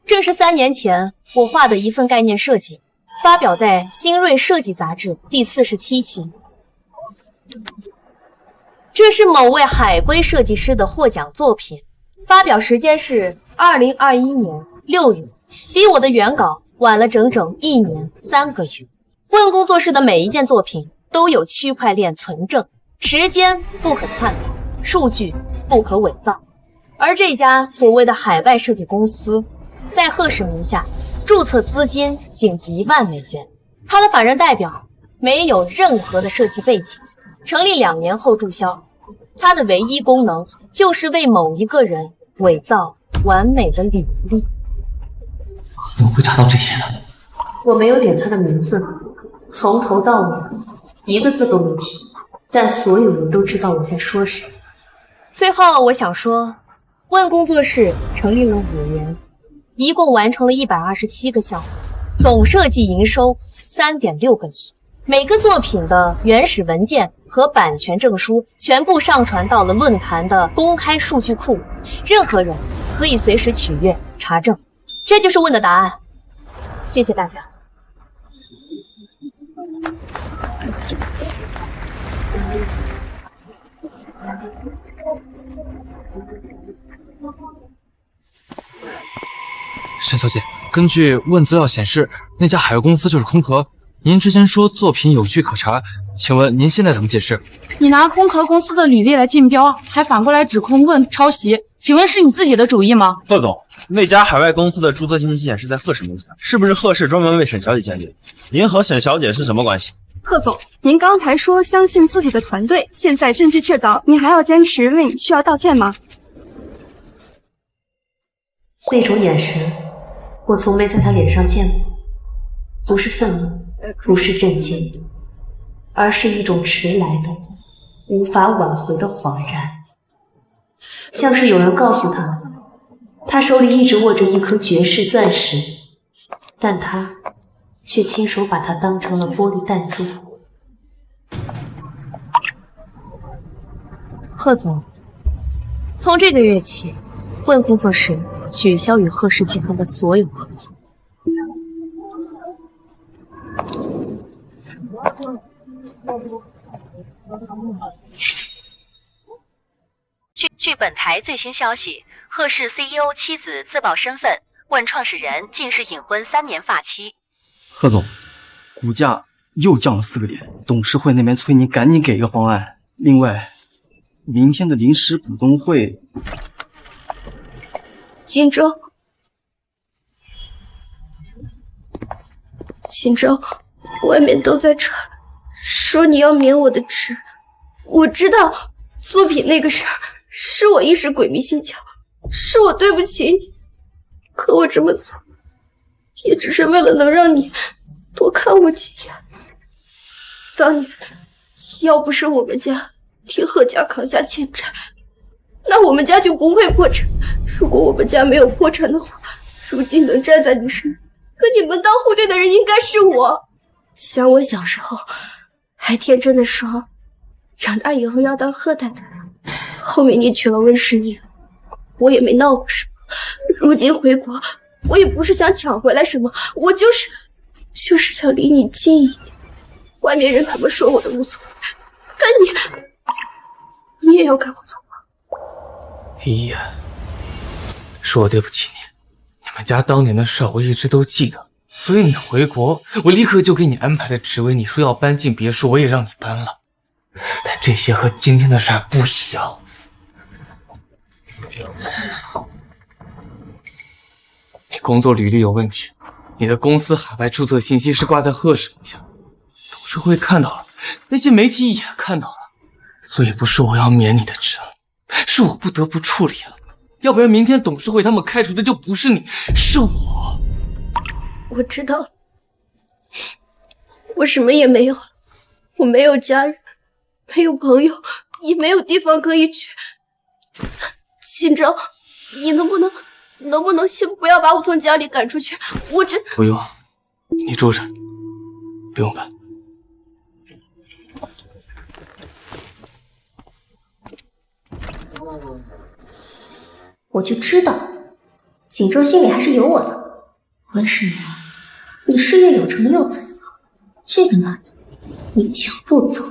正是3年前我画的一份概念设计，发表在《精锐设计》杂志第47期。这是某位海归设计师的获奖作品，发表时间是2021年6月，比我的原稿晚了整整1年3个月。问工作室的每一件作品都有区块链存证，时间不可篡改，数据不可伪造。而这家所谓的海外设计公司，在贺氏名下，注册资金仅1万美元。他的法人代表没有任何的设计背景，成立2年后注销。他的唯一功能就是为某一个人伪造完美的履历。怎么会查到这些呢？我没有点他的名字，从头到尾一个字都没提，但所有人都知道我在说谁。最后我想说，问工作室成立了5年，一共完成了127个项目，总设计营收3.6个亿。每个作品的原始文件和版权证书全部上传到了论坛的公开数据库，任何人可以随时取阅查证。这就是问的答案。谢谢大家。沈小姐，根据问资料显示，那家海外公司就是空壳。您之前说作品有据可查，请问您现在怎么解释？你拿空壳公司的履历来竞标，还反过来指控问抄袭，请问是你自己的主意吗？贺总，那家海外公司的注册信息显示在贺氏名下，是不是贺氏专门为沈小姐鉴定？您和沈小姐是什么关系？贺总，您刚才说相信自己的团队，现在证据确凿，您还要坚持为需要道歉吗？那种眼神，我从没在他脸上见过，不是愤怒，不是震惊，而是一种迟来的、无法挽回的恍然，像是有人告诉他，他手里一直握着一颗绝世钻石，但他却亲手把它当成了玻璃弹珠。贺总，从这个月起，问工作室取消与贺氏集团的所有合作。据本台最新消息，贺氏 CEO 妻子自曝身份，问创始人竟是隐婚3年发妻。贺总，股价又降了4个点，董事会那边催您赶紧给一个方案。另外，明天的临时股东会，锦州，外面都在传，说你要免我的职。我知道作品那个事儿是我一时鬼迷心窍，是我对不起你，可我这么做也只是为了能让你多看我几眼。当年要不是我们家替贺家扛下欠债，那我们家就不会破产。如果我们家没有破产的话，如今能站在你身边和你门当户对的人应该是我。想我小时候还天真的说长大以后要当贺太太，后面你娶了温世宁，我也没闹过什么。如今回国，我也不是想抢回来什么，我就是想离你近一点。外面人怎么说我都无所谓，但你也要赶我走吗？依依，是我对不起你。你们家当年的事我一直都记得，所以你回国，我立刻就给你安排了职位。你说要搬进别墅，我也让你搬了。但这些和今天的事不一样。你工作履历有问题，你的公司海外注册信息是挂在贺氏名下，董事会看到了，那些媒体也看到了，所以不是我要免你的职，是我不得不处理了。要不然明天董事会他们开除的就不是你，是我。我知道了，我什么也没有了，我没有家人，没有朋友，也没有地方可以去。锦州，你能不能先不要把我从家里赶出去？我真不用，你住着，不用搬。我就知道，锦州心里还是有我的。温世宁，你事业有成又怎样？这个男人，你抢不走。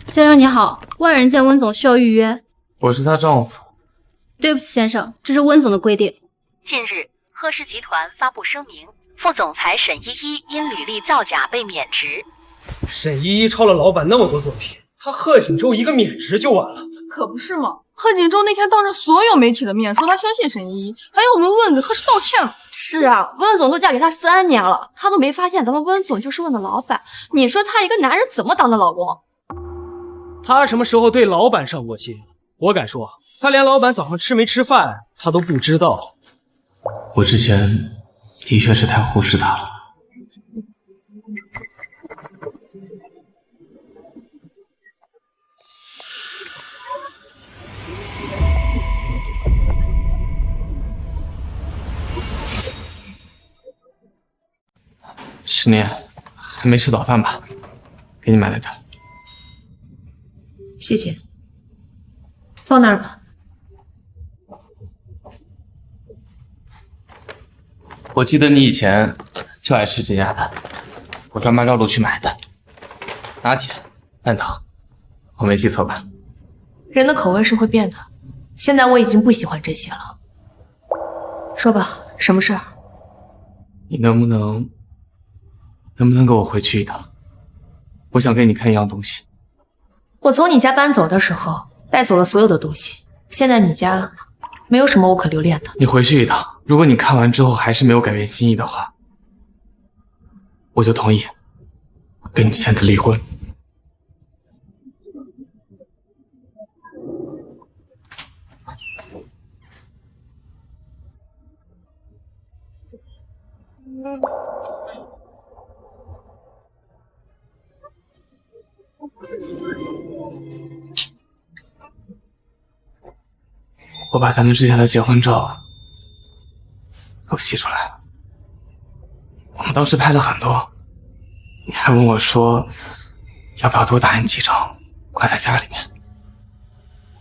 先生你好，外人见温总需要预约。我是她丈夫。对不起先生，这是温总的规定。近日，贺氏集团发布声明，副总裁沈依依因履历造假被免职。沈依依抄了老板那么多作品，他贺锦州一个免职就完了。可不是嘛，贺锦州那天当着所有媒体的面说他相信沈依依，还要我们问给贺氏道歉了。是啊，温总都嫁给他3年了，他都没发现咱们温总就是温的老板。你说他一个男人怎么当的老公？他什么时候对老板上过心？我敢说，他连老板早上吃没吃饭他都不知道。我之前的确是太忽视他了。10年还没吃早饭吧？给你买来的。谢谢，放那儿吧。我记得你以前就爱吃这家的，我专门绕路去买的。拿铁、半糖，我没记错吧？人的口味是会变的，现在我已经不喜欢这些了。说吧，什么事儿？你能不能跟我回去一趟？我想给你看一样东西。我从你家搬走的时候带走了所有的东西，现在你家没有什么我可留恋的。你回去一趟，如果你看完之后还是没有改变心意的话，我就同意跟你签字离婚。我把咱们之前的结婚照都洗出来了。我们当时拍了很多，你还问我说要不要多打印几张挂在家里面。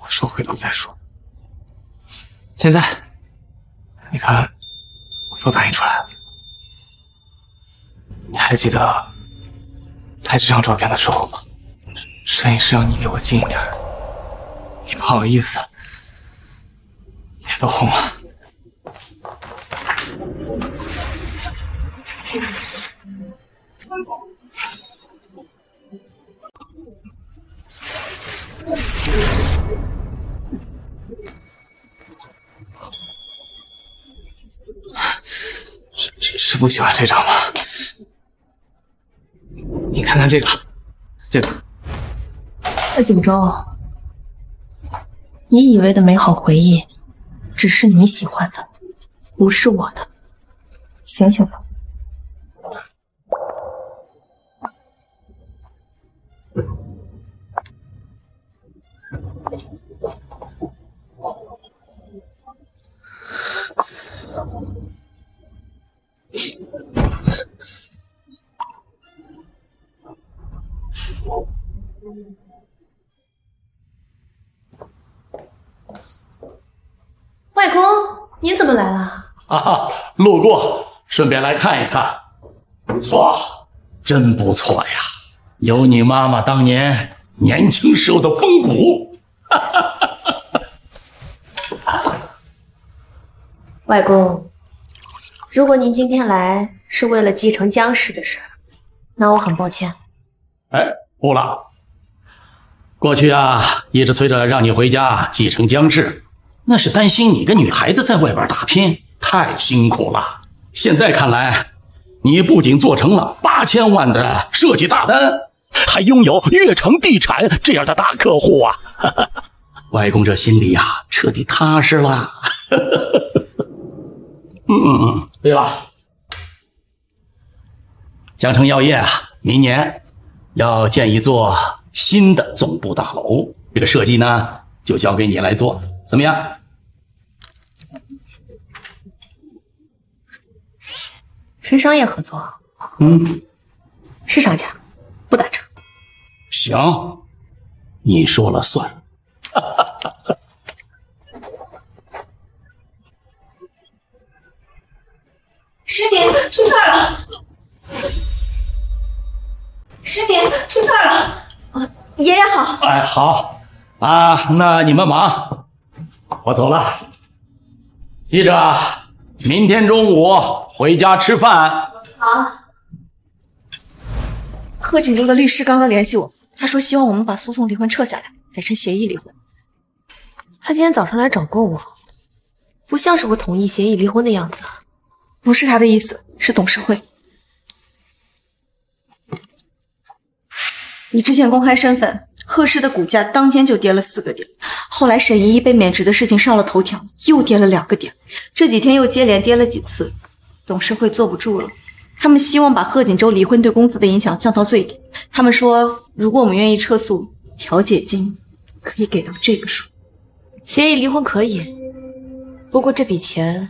我说回头再说。现在你看我都打印出来了。你还记得拍这张照片的时候吗？摄影师让你离我近一点，你不好意思，脸都红了。是不喜欢这张吗？你看看这个，景州，你以为的美好回忆，只是你喜欢的，不是我的。醒醒吧！外公，您怎么来了？路过，顺便来看一看。不错，真不错呀，有你妈妈当年年轻时候的风骨。外公，如果您今天来是为了继承江氏的事，那我很抱歉。不了。过去一直催着让你回家继承江氏，那是担心你个女孩子在外边打拼太辛苦了。现在看来，你不仅做成了8000万的设计大单，还拥有悦城地产这样的大客户啊！外公这心里彻底踏实了。对了，江城药业明年要建一座新的总部大楼，这个设计呢就交给你来做，怎么样？纯商业合作，市场价，不打折。行，你说了算。师弟出事了！师弟出事了！爷爷好。好那你们忙，我走了。记着，明天中午回家吃饭。好。贺锦州的律师刚刚联系我，他说希望我们把诉讼离婚撤下来，改成协议离婚。他今天早上来找过我，不像是会同意协议离婚的样子。不是他的意思，是董事会。你之前公开身份，贺氏的股价当天就跌了4个点，后来沈依依被免职的事情上了头条，又跌了2个点，这几天又接连跌了几次，董事会坐不住了。他们希望把贺锦州离婚对公司的影响降到最低。他们说，如果我们愿意撤诉，调解金可以给到这个数。协议离婚可以，不过这笔钱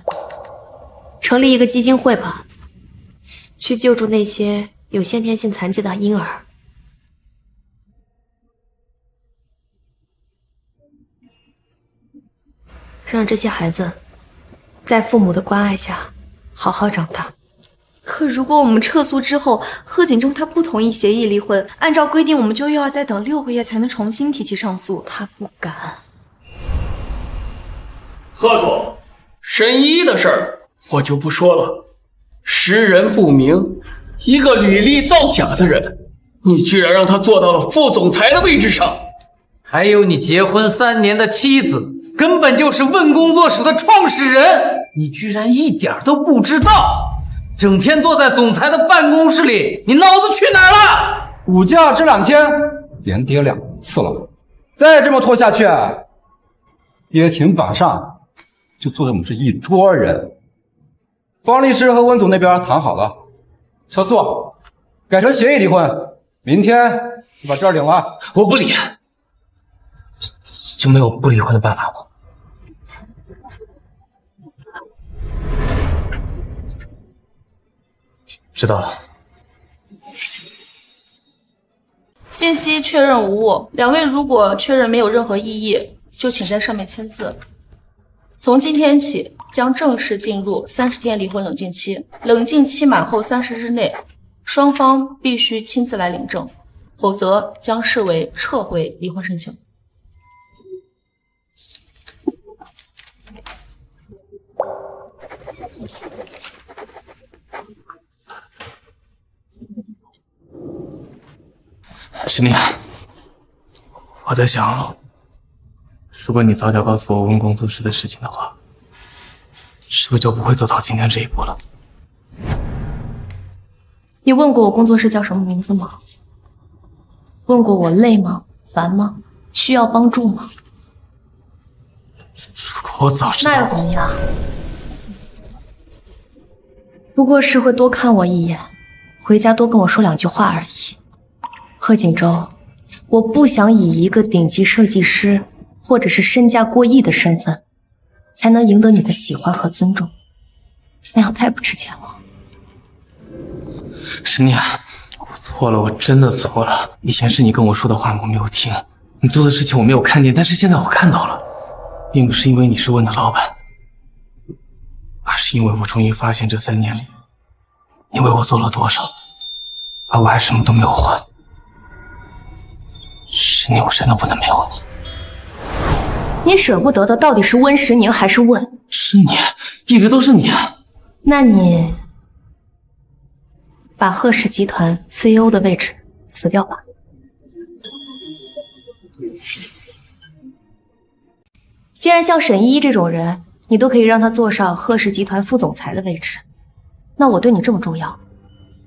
成立一个基金会吧，去救助那些有先天性残疾的婴儿。让这些孩子在父母的关爱下好好长大。可如果我们撤诉之后，贺锦州他不同意协议离婚，按照规定我们就又要再等6个月才能重新提起上诉。他不敢。贺总，沈依的事儿我就不说了，识人不明，一个履历造假的人，你居然让他做到了副总裁的位置上。还有你结婚3年的妻子，根本就是问工作室的创始人，你居然一点都不知道，整天坐在总裁的办公室里，你脑子去哪儿了？股价这2天连跌2次了，再这么拖下去，跌停板上就坐着我们这一桌人。方律师和温总那边谈好了，撤诉，改成协议离婚。明天就把证领了。我不离，就没有不离婚的办法吗？知道了。信息确认无误，两位如果确认没有任何异议，就请在上面签字。从今天起，将正式进入30天离婚冷静期。冷静期满后30日内，双方必须亲自来领证，否则将视为撤回离婚申请。石念，我在想，如果你早点告诉我温工作室的事情的话，是不是就不会走到今天这一步了？你问过我工作室叫什么名字吗？问过我累吗？烦吗？需要帮助吗？如果我早知道，那又怎么样？不过是会多看我一眼，回家多跟我说2句话而已。贺锦州，我不想以一个顶级设计师或者是身价过亿的身份，才能赢得你的喜欢和尊重，那样太不值钱了。石念，我错了，我真的错了。以前是你跟我说的话我没有听，你做的事情我没有看见，但是现在我看到了，并不是因为你是温的老板，而是因为我终于发现这3年里，你为我做了多少，而我还什么都没有还。石念，我真的不能没有你。你舍不得的到底是温石宁还是温？是你，一直都是你。那你把贺氏集团 CEO 的位置辞掉吧。既然像沈依依这种人，你都可以让她坐上贺氏集团副总裁的位置，那我对你这么重要，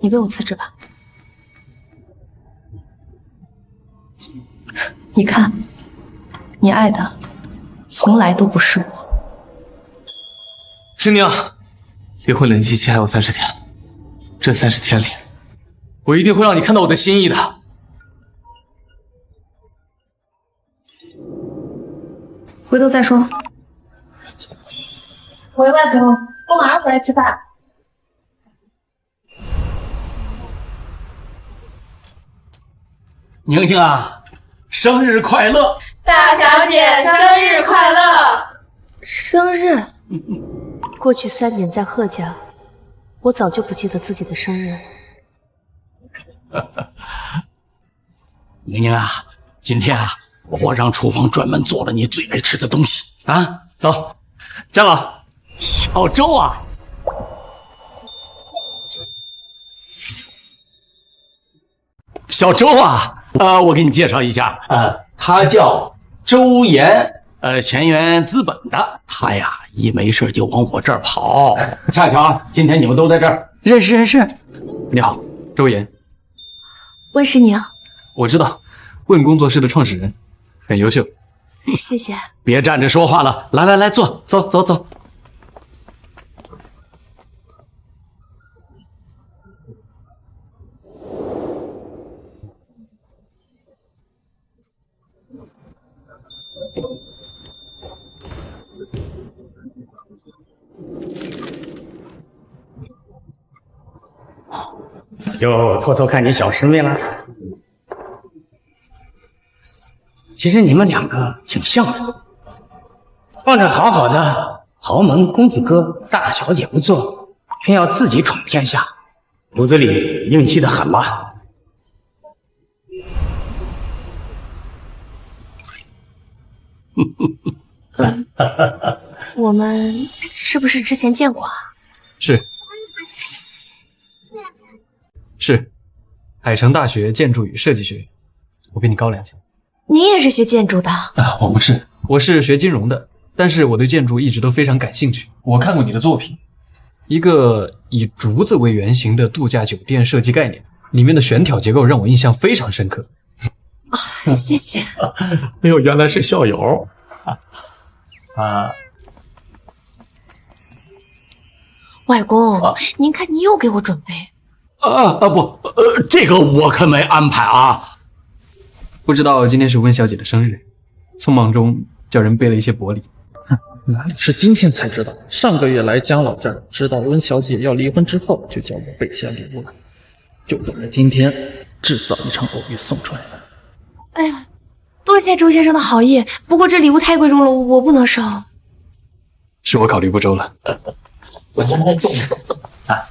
你为我辞职吧。你看，你爱的从来都不是我。石宁，离婚冷静期还有30天，这30天里，我一定会让你看到我的心意的。回头再说。喂，外婆，我马上回来吃饭。宁宁啊，生日快乐！大小姐生日快乐！生日？过去3年在贺家，我早就不记得自己的生日。宁宁啊，今天啊，我让厨房专门做了你最爱吃的东西啊！走，张老，小周啊，小周啊，我给你介绍一下，他叫周岩，前沿资本的。他呀，一没事就往我这儿跑。恰巧今天你们都在这儿，认识认识。你好，周岩。温石宁。我知道，问工作室的创始人，很优秀。谢谢。别站着说话了，来来来，坐，走走走。又偷偷看你小师妹了。其实你们2个挺像的，放着好好的豪门公子哥、大小姐不做，偏要自己闯天下，骨子里硬气的很吧？我们是不是之前见过啊？是，海城大学建筑与设计学院，我比你高2届。您也是学建筑的？我不是，我是学金融的，但是我对建筑一直都非常感兴趣。我看过你的作品，一个以竹子为原型的度假酒店设计概念，里面的悬挑结构让我印象非常深刻。谢谢。哎呦，原来是校友啊！外公，您看你又给我准备。不，这个我可没安排啊。不知道今天是温小姐的生日，匆忙中叫人备了一些薄礼。哪里是今天才知道？上个月来江老这儿，知道温小姐要离婚之后，就叫我备些礼物了，就等着今天制造一场偶遇送出来了。哎呀，多谢周先生的好意，不过这礼物太贵重了，我不能收。是我考虑不周了。我来走啊！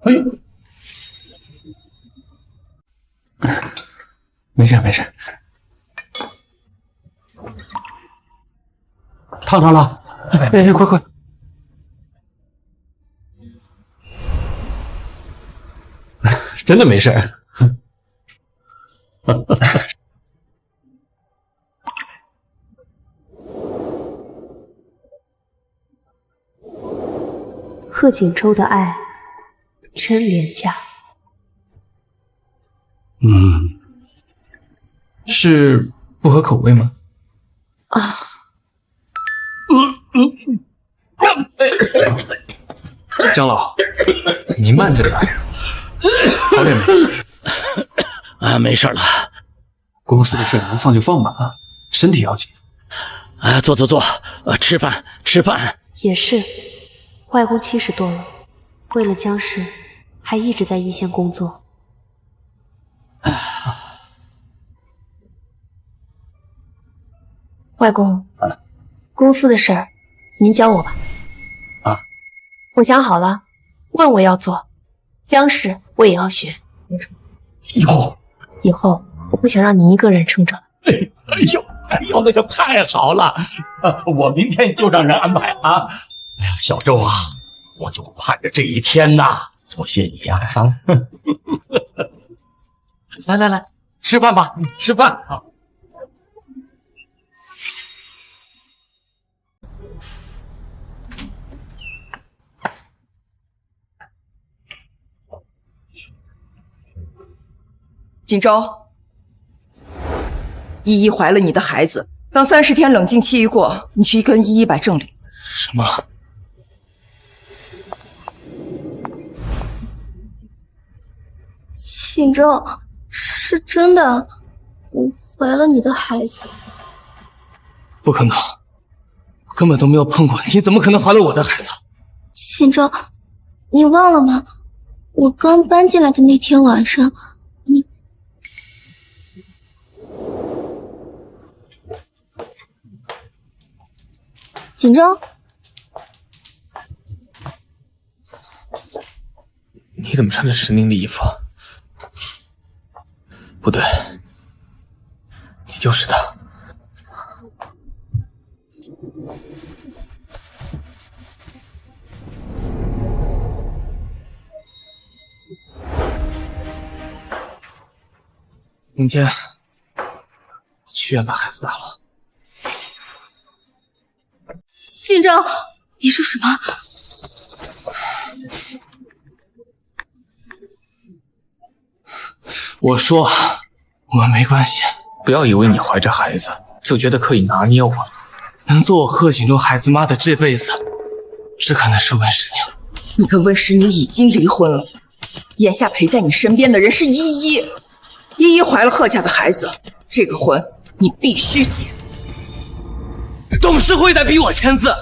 哎呦，没事没事。烫着了，快！真的没事。贺锦州的爱真廉价。是不合口味吗？啊，江老，你慢着点，好点没？没事了。公司的事能放就放吧啊，身体要紧。坐，吃饭。也是，外公70多了，为了江氏，还一直在一线工作。外公，公司的事儿您教我吧。我想好了，问我要做，江氏我也要学。以后我不想让你一个人撑着。哎呦，那就太好了！我明天就让人安排啊。哎呀，小周啊，我就盼着这一天呐。多谢你呀！来，吃饭吧，吃饭啊！锦州，依依怀了你的孩子，等30天冷静期一过，你去跟依依摆正理。什么？锦州，是真的，我怀了你的孩子。不可能，我根本都没有碰过你，怎么可能怀了我的孩子？锦州，你忘了吗？我刚搬进来的那天晚上，你……锦州，你怎么穿着石宁的衣服？不对，你就是他。明天去医院把孩子打了。锦州，你说什么？我说我们没关系，不要以为你怀着孩子就觉得可以拿捏我。能做我贺锦州孩子妈的这辈子，只可能是温石宁。你跟温石宁已经离婚了，眼下陪在你身边的人是依依。依依怀了贺家的孩子，这个婚你必须结。董事会在逼我签字，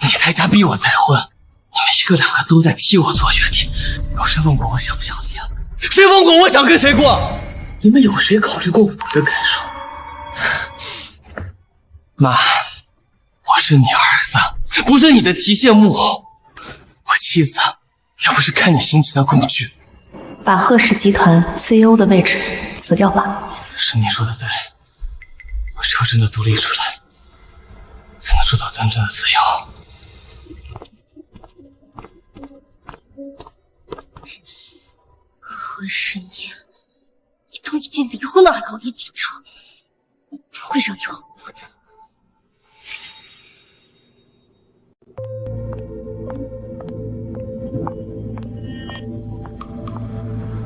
你在家逼我再婚，你们一个两个都在替我做决定。有谁问过我想不想离啊？谁问过我想跟谁过？你们有谁考虑过我的感受？妈，我是你儿子，不是你的提线木偶。我妻子也不是看你心情的工具。把贺氏集团 CEO 的位置辞掉吧。是你说的对，我只有真的独立出来，才能做到真正的自由。温石宁，你都已经离婚了还搞点紧张，我不会让你好过的。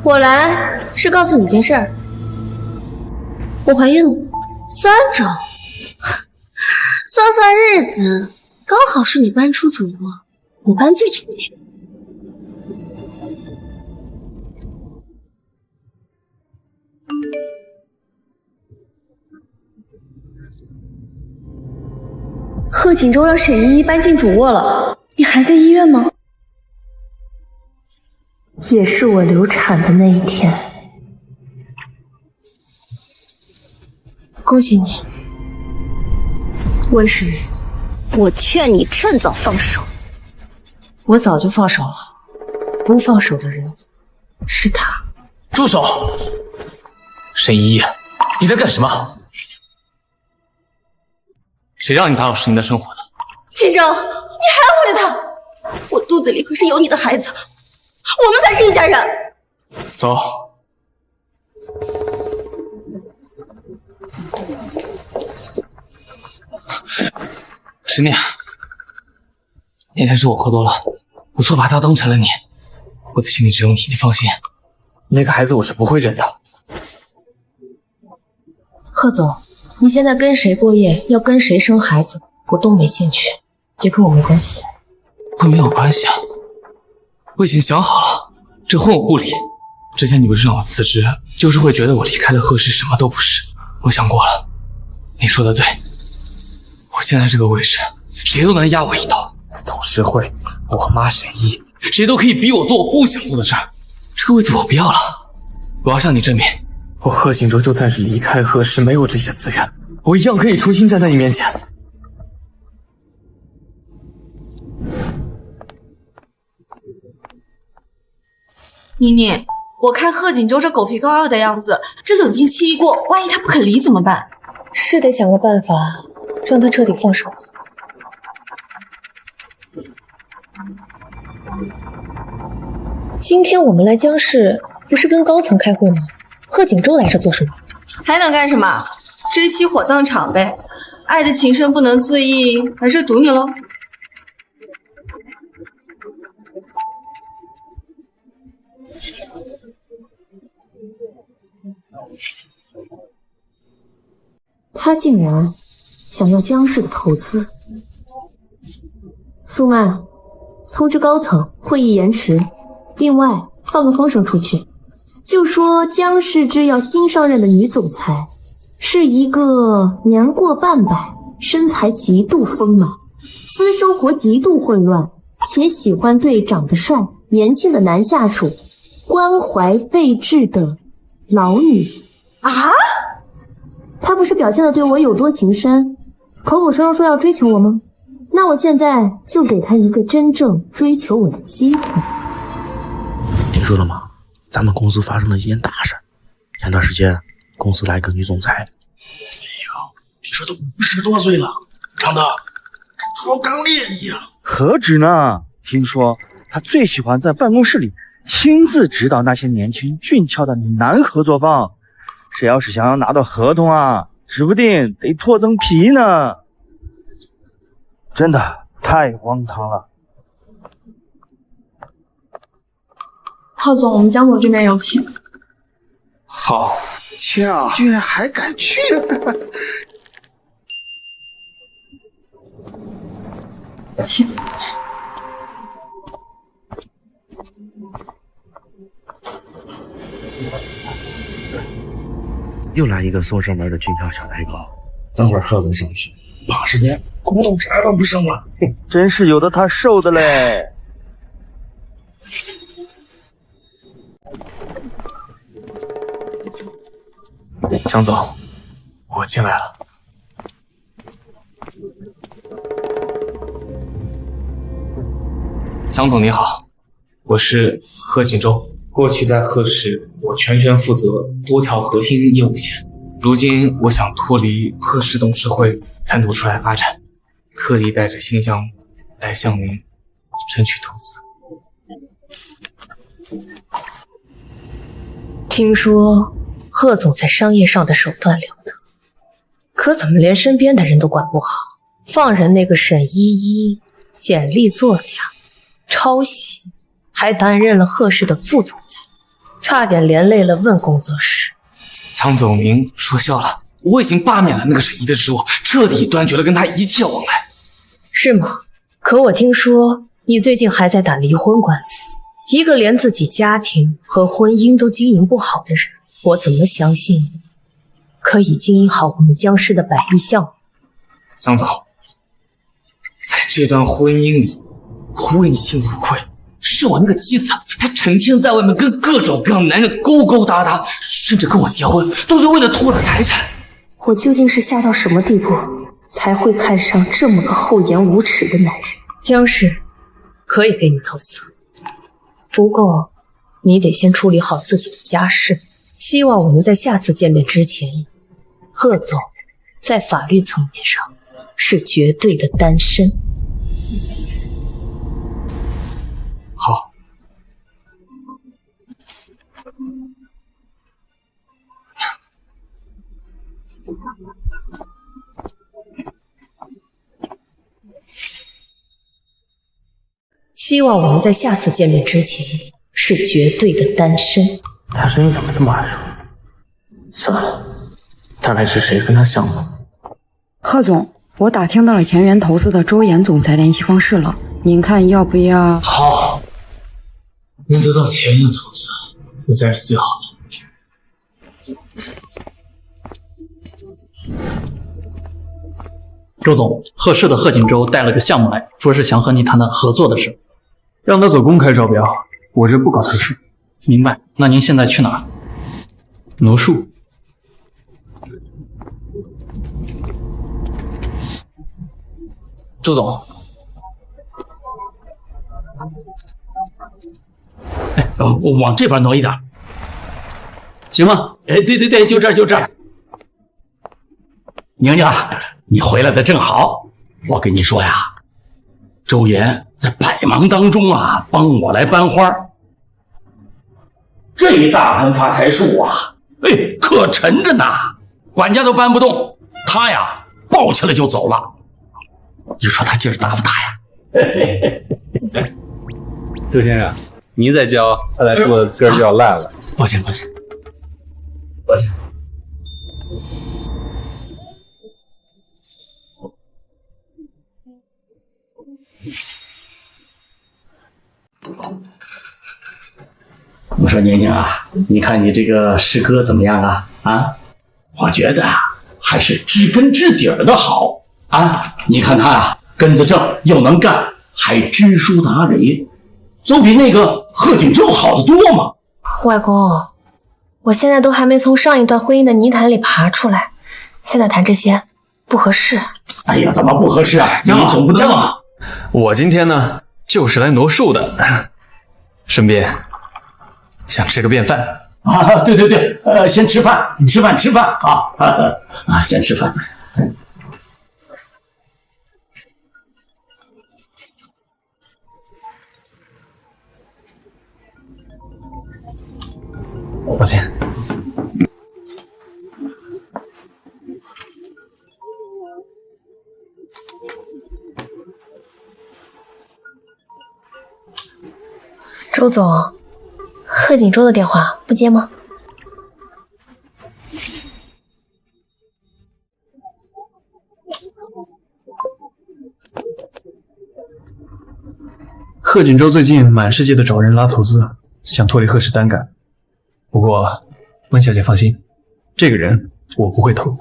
我来是告诉你件事儿，我怀孕了，3周。算算日子，刚好是你搬出主卧，我搬进主卧。贺锦州让沈依依搬进主卧了，你还在医院吗？也是我流产的那一天。恭喜你，温世明，我劝你趁早放手。我早就放手了，不放手的人是他。住手！沈依依，你在干什么？谁让你打扰诗宁的生活的？锦州，你还护着他？我肚子里可是有你的孩子，我们才是一家人。走。诗宁，那天是我喝多了，我错把他当成了你，我的心里只有你，你放心，那个孩子我是不会认的。贺总，你现在跟谁过夜，要跟谁生孩子，我都没兴趣，也跟我没关系。会没有关系啊，我已经想好了，这婚我不离。之前你不是让我辞职，就是会觉得我离开了贺氏什么都不是。我想过了，你说的对，我现在这个位置，谁都能压我一刀。董事会，我妈沈依，谁都可以逼我做我不想做的事儿。这个位子我不要了，我要向你证明，我贺锦州就算是离开贺氏，没有这些资源，我一样可以重新站在你面前。妮妮，我看贺锦州这狗皮膏药的样子，这冷静期一过，万一他不肯离怎么办？是得想个办法，让他彻底放手。今天我们来江氏，不是跟高层开会吗？贺锦州来这做什么？还能干什么？追妻火葬场呗。爱的情深不能自抑，还是赌你喽。他竟然想要江氏的投资。苏曼，通知高层会议延迟，另外放个风声出去，就说江氏制药新上任的女总裁是一个年过半百，身材极度丰满，私生活极度混乱，且喜欢对长得帅、年轻的男下属关怀备至的老女啊！他不是表现的对我有多情深，口口声声说要追求我吗？那我现在就给他一个真正追求我的机会。听说了吗？咱们公司发生了一件大事。前段时间公司来一个女总裁，哎呀，听说都50多岁了，长得跟猪刚烈一样。何止呢？听说她最喜欢在办公室里亲自指导那些年轻俊俏的男合作方。谁要是想要拿到合同啊，指不定得脱层皮呢。真的太荒唐了。浩总，我们江总这边有请。好，呛，居然还敢去！请。又来一个送上门的俊俏小奶狗，等会儿贺总上去，把时间古董茶都不剩了。真是有的他受的嘞。江总，我进来了。江总你好，我是贺锦州。过去在贺氏，我全权负责多条核心业务线。如今我想脱离贺氏董事会，单独出来发展，特地带着新项目来向您争取投资。听说贺总在商业上的手段了得，可怎么连身边的人都管不好，放任那个沈依依简历作假、抄袭，还担任了贺氏的副总裁，差点连累了问工作室。江总您说笑了，我已经罢免了那个沈一的职务，彻底断绝了跟他一切往来。是吗？可我听说你最近还在打离婚官司，一个连自己家庭和婚姻都经营不好的人，我怎么相信可以经营好我们江氏的百亿项目？江总，在这段婚姻里，我问心无愧。是我那个妻子，她成天在外面跟各种各样的男人勾勾搭搭，甚至跟我结婚，都是为了图我的财产。我究竟是下到什么地步，才会看上这么个厚颜无耻的男人？江氏可以给你投资，不过你得先处理好自己的家事。希望我们在下次见面之前，贺总在法律层面上是绝对的单身。好。希望我们在下次见面之前是绝对的单身。他声音怎么这么耳熟？算了，大概是谁跟他像的。贺总，我打听到了前沿投资的周岩总裁联系方式了，您看要不要？好，能得到前沿的投资，那才是最好的。周总，贺氏的贺锦州带了个项目来，说是想和你谈谈合作的事。让他走公开招标，我这不搞特殊。明白，那您现在去哪？罗树。周总，我往这边挪一点，行吗？对，就这儿。宁宁，你回来的正好。我跟你说呀，周岩在百忙当中啊，帮我来搬花。这大盆发财树啊，可沉着呢，管家都搬不动，他呀抱起来就走了。你说他劲儿大不大呀？周先生，您再教，他来做的歌就要烂了。抱歉。我说宁宁啊，你看你这个诗歌怎么样啊？我觉得还是知根知底儿的好啊！你看他啊，根子正又能干，还知书达理，总比那个贺锦州好得多嘛。外公，我现在都还没从上一段婚姻的泥潭里爬出来，现在谈这些不合适。哎呀，怎么不合适啊？你总不能啊！我今天呢，就是来挪树的，顺便想吃个便饭啊！对，先吃饭啊！先吃饭。抱歉。周总，贺锦州的电话不接吗？贺锦州最近满世界的找人拉投资，想脱离贺氏单干。不过，温小姐放心，这个人我不会投。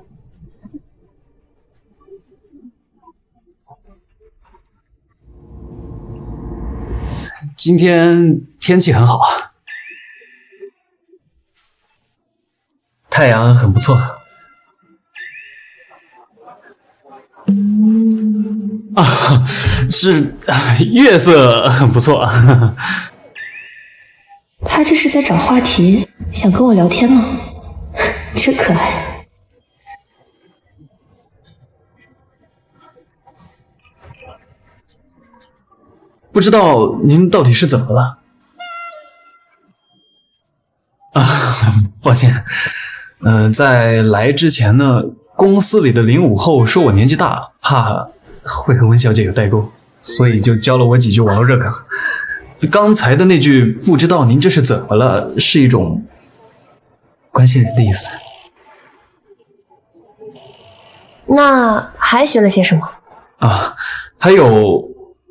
今天天气很好啊，太阳很不错。啊，是月色很不错。他这是在找话题，想跟我聊天吗？真可爱。不知道您到底是怎么了？抱歉，在来之前呢，公司里的05后说我年纪大，怕会和温小姐有代沟，所以就教了我几句网络热梗。刚才的那句不知道您这是怎么了，是一种关心人的意思。那还学了些什么？啊，还有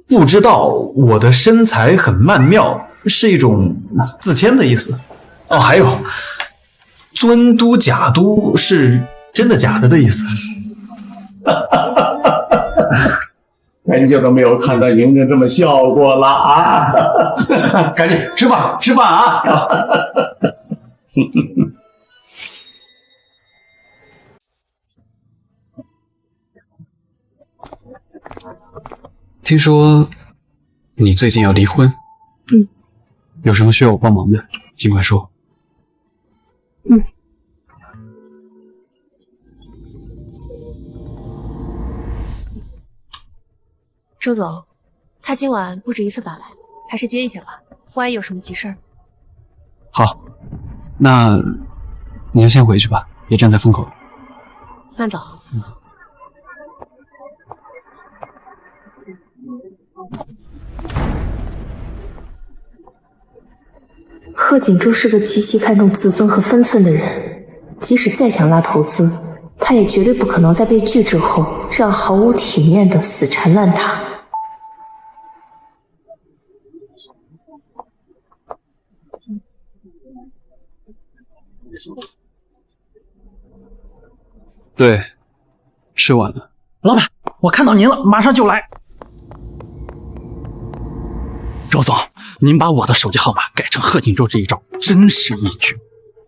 不知道我的身材很曼妙，是一种自谦的意思。哦，还有尊嘟假嘟是真的假的的意思。很久都没有看到莹莹这么笑过了啊！赶紧吃饭，吃饭啊！听说你最近要离婚，有什么需要我帮忙的，尽管说。周总，他今晚不止一次打来，还是接一下吧，万一有什么急事儿。好，那你就先回去吧，别站在风口。慢走。贺锦州是个极其看重自尊和分寸的人，即使再想拉投资，他也绝对不可能在被拒之后这样毫无体面的死缠烂打。对，吃完了。老板，我看到您了，马上就来。周总，您把我的手机号码改成贺锦州这一招真是一绝。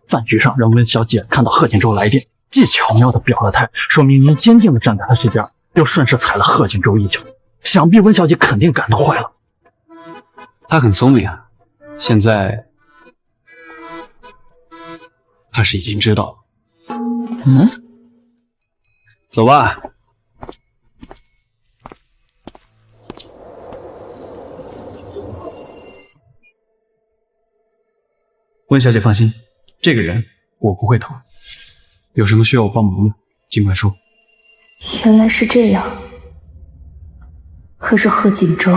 饭局上让温小姐看到贺锦州来电，既巧妙地表了态，说明您坚定地站在她这边，又顺势踩了贺锦州一脚，想必温小姐肯定感动坏了。她很聪明啊，现在她是已经知道了。走吧。温小姐放心，这个人我不会投。有什么需要我帮忙的，尽管说。原来是这样。可是贺锦州，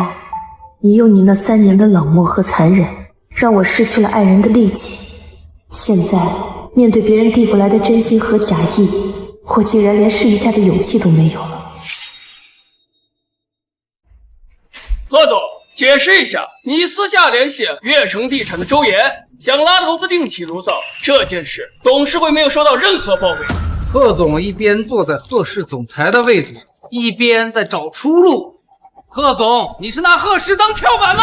你用你那3年的冷漠和残忍，让我失去了爱人的力气。现在面对别人递过来的真心和假意，我竟然连试一下的勇气都没有了。贺总，解释一下，你私下联系悦城地产的周岩，想拉投资另起炉灶，这件事董事会没有收到任何报备。贺总一边坐在贺氏总裁的位置，一边在找出路。贺总，你是拿贺氏当跳板吗？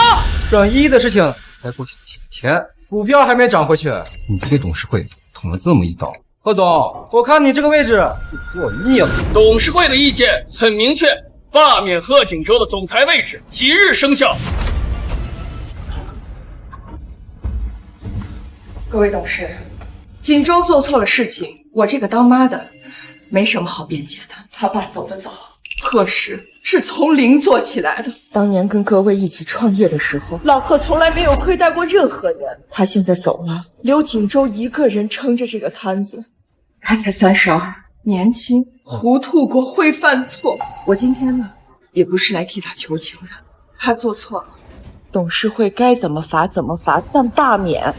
让依依的事情才过去几天，股票还没涨回去，你就给董事会捅了这么一刀。贺总，我看你这个位置坐腻了。董事会的意见很明确，罢免贺锦州的总裁位置，即日生效。各位董事，锦州做错了事情，我这个当妈的没什么好辩解的。他爸走得早，贺氏是从零做起来的。当年跟各位一起创业的时候，老贺从来没有亏待过任何人。他现在走了，留锦州一个人撑着这个摊子。他才32，年轻，糊涂过，会犯错。我今天呢，也不是来替他求情的。他做错了，董事会该怎么罚怎么罚，但罢免。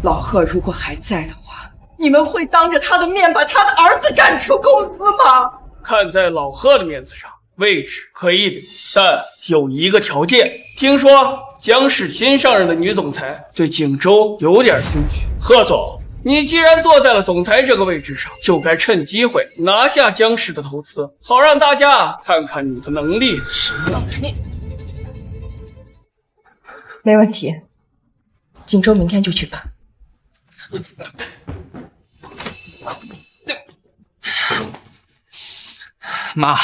老贺如果还在的话，你们会当着他的面把他的儿子赶出公司吗？看在老贺的面子上，位置可以留，但有一个条件。听说江氏新上任的女总裁对锦州有点兴趣。贺总，你既然坐在了总裁这个位置上，就该趁机会拿下江氏的投资，好让大家看看你的能力是哪里。没问题，锦州明天就去办。妈，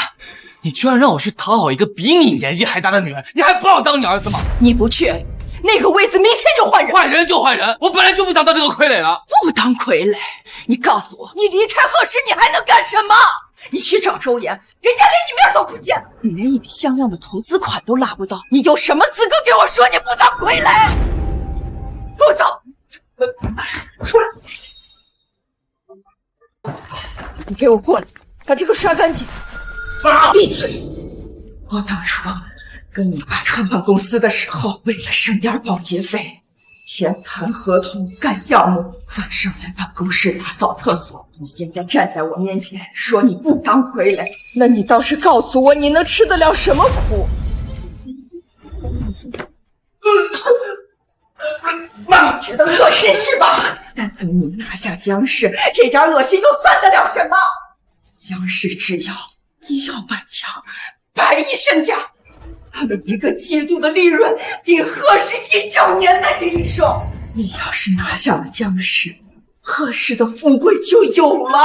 你居然让我去讨好一个比你年纪还大的女人，你还不让我当你儿子吗？你不去，那个位子明天就换人。换人就换人，我本来就不想当这个傀儡了。不当傀儡，你告诉我，你离开贺氏你还能干什么？你去找周岩，人家连你面都不见，你连一笔像样的投资款都拉不到，你有什么资格给我说你不当傀儡？给我走！出来！你给我过来，把这个刷干净！闭嘴！我当初跟你爸创办公司的时候，为了省点保洁费，偏谈合同干项目，晚上来办公室打扫厕所。你现在站在我面前说你不当傀儡，那你倒是告诉我，你能吃得了什么苦？妈，觉得恶心是吧？但等你拿下江氏，这点恶心又算得了什么？江氏制药医药半强，100亿身价，他们一个季度的利润顶贺氏1整年的营收。你要是拿下了江氏，贺氏的富贵就有了。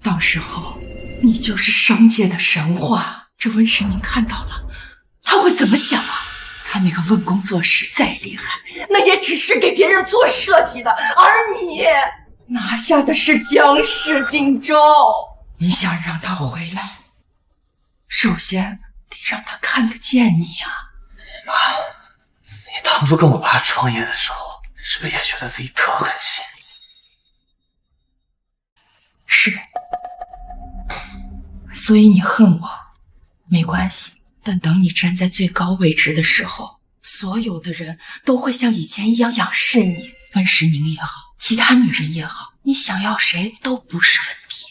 到时候你就是商界的神话。这温世宁看到了，他会怎么想啊？他那个问工作室再厉害，那也只是给别人做设计的，而你拿下的是江氏锦州。你想让他回来，首先得让他看得见你啊。妈，你当初跟我爸创业的时候，是不是也觉得自己特狠心？是，所以你恨我没关系，但等你站在最高位置的时候，所有的人都会像以前一样仰视你。温世宁也好，其他女人也好，你想要谁都不是问题。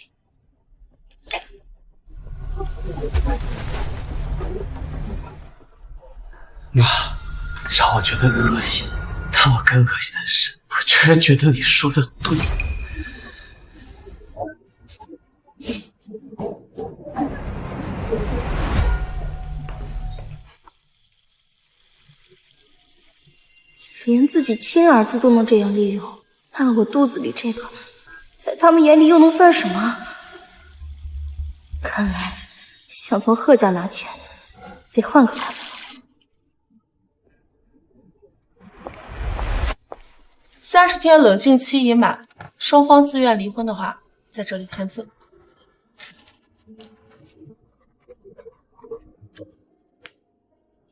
妈，让我觉得恶心，但我更恶心的是，我居然觉得你说的对。连自己亲儿子都能这样利用，那我肚子里这个，在他们眼里又能算什么？看来想从贺家拿钱，得换个法子。 30天冷静期已满，双方自愿离婚的话，在这里签字。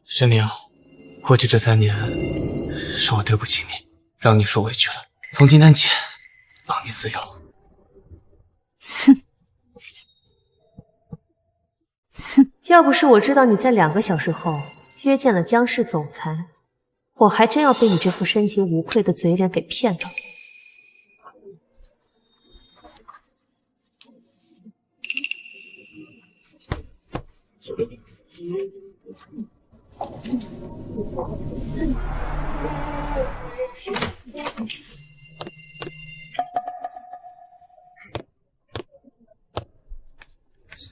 申明，过去这3年，是我对不起你，让你受委屈了。从今天起，放你自由。哼，要不是我知道你在2个小时后约见了江氏总裁，我还真要被你这副深情无愧的嘴脸给骗到。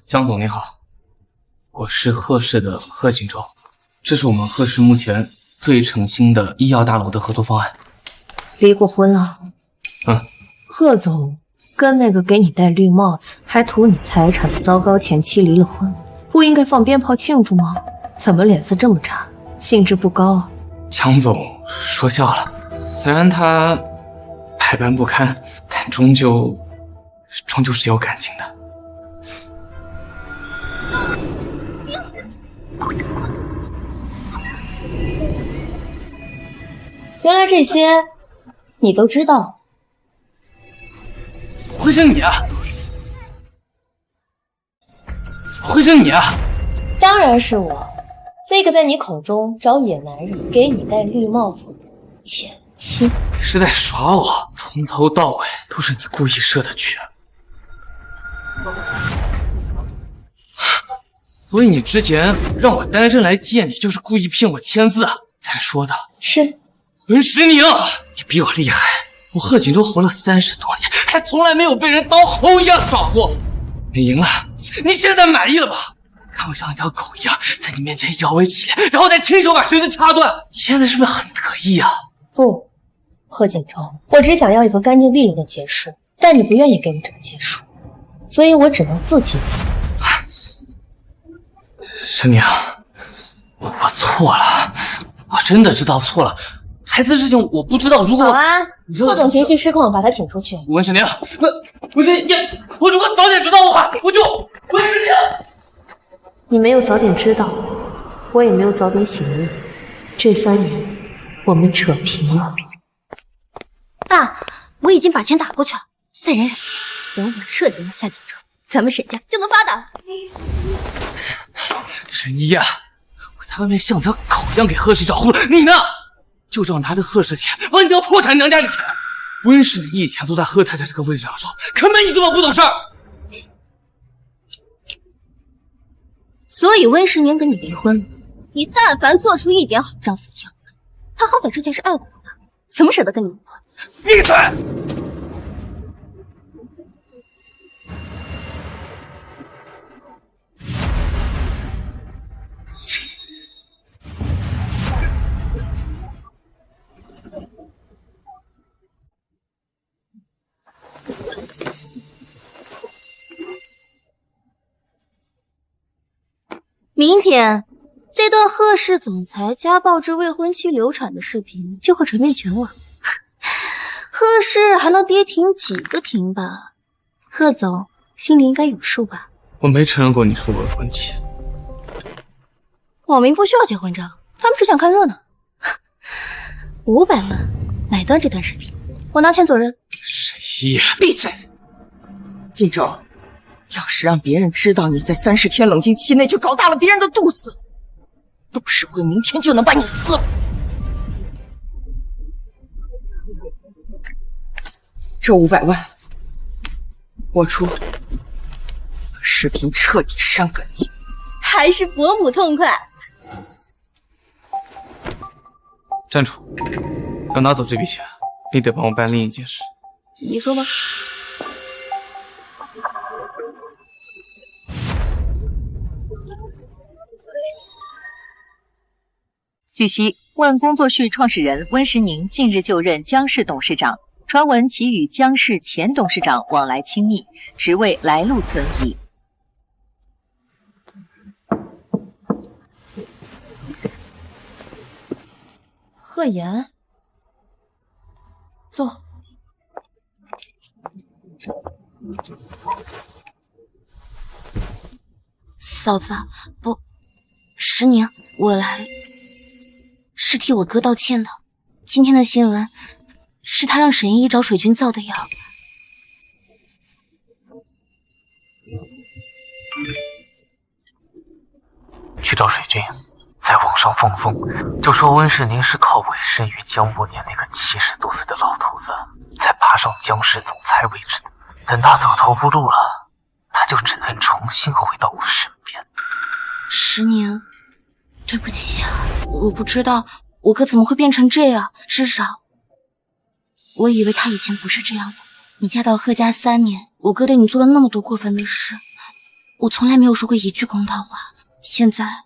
江总你好，我是贺氏的贺锦州，这是我们贺氏目前最诚心的医药大楼的合作方案。离过婚了？嗯。贺总跟那个给你戴绿帽子还图你财产的糟糕前妻离了婚，不应该放鞭炮庆祝吗？怎么脸色这么差，兴致不高啊？江总说笑了，虽然他百般不堪，但终究是有感情的。原来这些你都知道。怎么会是你啊？怎么会是你啊？当然是我，那个在你口中找野男人给你戴绿帽子前妻。你是在耍我，从头到尾都是你故意设的局。所以你之前让我单身来见你，就是故意骗我签字才说的。是。温实宁，你比我厉害。我贺锦州活了30多年，还从来没有被人当猴一样耍过。你赢了，你现在满意了吧？看我像一条狗一样在你面前摇尾乞怜，然后再亲手把绳子掐断。你现在是不是很得意啊？不，贺锦州，我只想要一个干净利落的结束，但你不愿意给我这个结束，所以我只能自己。申明，我错了，我真的知道错了。孩子的事情我不知道，如果保安，贺总情绪失控，把他请出去。温世宁，不是你，我如果早点知道的话，我就温世宁。你没有早点知道，我也没有早点醒悟。这3年，我们扯平了。爸，我已经把钱打过去了，再忍忍，等我彻底拿下锦州，咱们沈家就能发达了。沈一呀，我在外面像条狗一样给贺氏找活路，你呢，就知道拿着贺氏钱往你这个破产娘家里钱。温世宁以前坐在贺太太这个位置上的时候，根本你这么不懂事儿。所以温世宁跟你离婚了。你但凡做出一点好丈夫的样子，他好歹之前是爱过我的，怎么舍得跟你离婚？闭嘴！明天，这段贺氏总裁家暴致未婚妻流产的视频就会传遍全网。贺氏还能跌停几个停吧？贺总心里应该有数吧？我没承认过你是我的婚妻。网民不需要结婚证，他们只想看热闹。500万买断这段视频，我拿钱走人。谁呀？闭嘴！锦州，要是让别人知道你在30天冷静期内就搞大了别人的肚子，董事会明天就能把你撕了。这500万我出，把视频彻底删干净。还是伯母痛快。站住！要拿走这笔钱，你得帮我办另一件事。你说吧。据悉，问工作室创始人温实宁近日就任江氏董事长，传闻其与江氏前董事长往来亲密，职位来路存疑。贺言，坐。嫂子，不，实宁，我来是替我哥道歉的。今天的新闻是他让沈依依找水军造的谣。去找水军，在网上放风，就说温世宁是靠委身于江伯年那个70多岁的老头子，才爬上江氏总裁位置的。等他走投无路了，他就只能重新回到我身边。实宁，对不起啊，我不知道我哥怎么会变成这样，至少我以为他以前不是这样的。你嫁到贺家3年，我哥对你做了那么多过分的事，我从来没有说过一句公道话。现在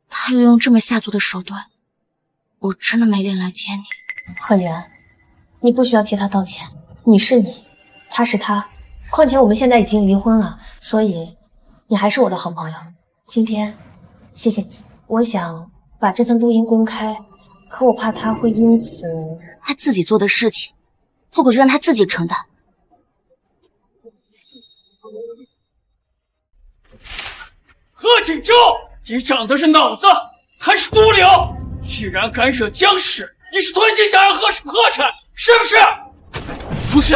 他又用这么下作的手段，我真的没脸来见你。贺言，你不需要替他道歉，你是你，他是他，况且我们现在已经离婚了，所以你还是我的好朋友。今天谢谢你，我想把这份录音公开，可我怕他会因此……他自己做的事情，后果就让他自己承担。贺锦州，你长的是脑子还是毒瘤？居然干涉江氏，你是存心想让贺氏破产，是不是？不是，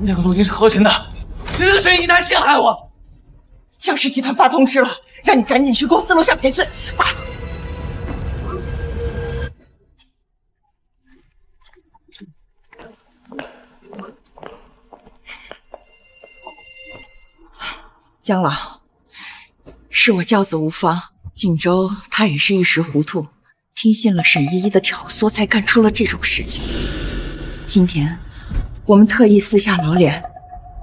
那个录音是合成的，是沈依依她陷害我。江氏集团发通知了，让你赶紧去公司楼下赔罪，快！江老，是我教子无方，锦州他也是一时糊涂，听信了沈依依的挑唆，才干出了这种事情。今天我们特意撕下老脸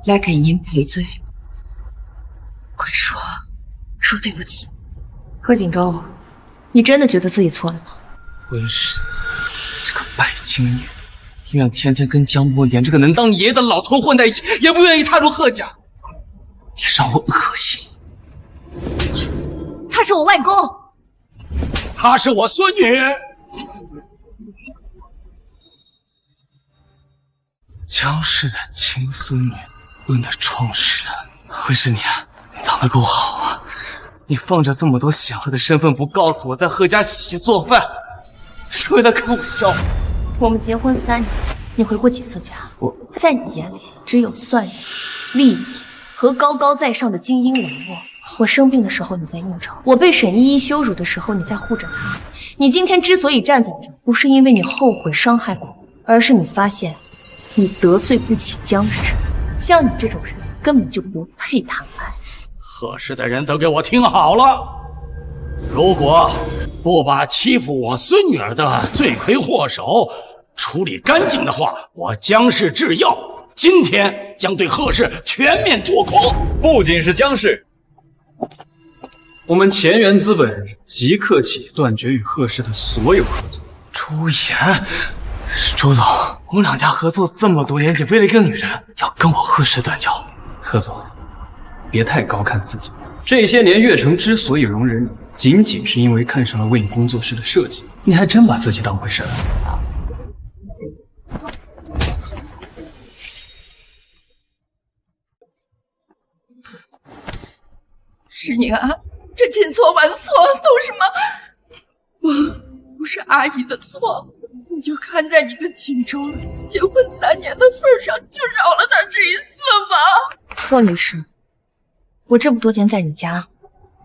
来给您赔罪，快说对不起。贺锦州，你真的觉得自己错了吗？温氏，这个拜金女，宁愿天天跟江伯年这个能当你爷爷的老头混在一起，也不愿意踏入贺家。你让我恶心。他是我外公，她是我孙女。江氏的亲孙女，温的创始人。温世宁，你藏得够好啊！你放着这么多显赫的身份不告诉我，在贺家洗做饭，是为了看我笑话？我们结婚3年，你回过几次家？在你眼里只有算计、利益和高高在上的精英人物。我生病的时候你在应酬，我被沈依依羞辱的时候你在护着她。你今天之所以站在这，不是因为你后悔伤害过我，而是你发现你得罪不起江氏。像你这种人根本就不配谈爱。贺氏的人都给我听好了，如果不把欺负我孙女儿的罪魁祸首处理干净的话，我江氏制药今天将对贺氏全面做空。不仅是江氏，我们前沿资本即刻起断绝与贺氏的所有合作。周岩，周总，我们两家合作这么多年，你为了一个女人要跟我贺氏断交？贺总，别太高看自己。这些年月城之所以容忍你，仅仅是因为看上了魏影工作室的设计，你还真把自己当回事了？诗宁啊，这千错万错都是不是阿姨的错，你就看在你跟锦州结婚3年的份上，就饶了他这一次吧。宋女士，我这么多年在你家，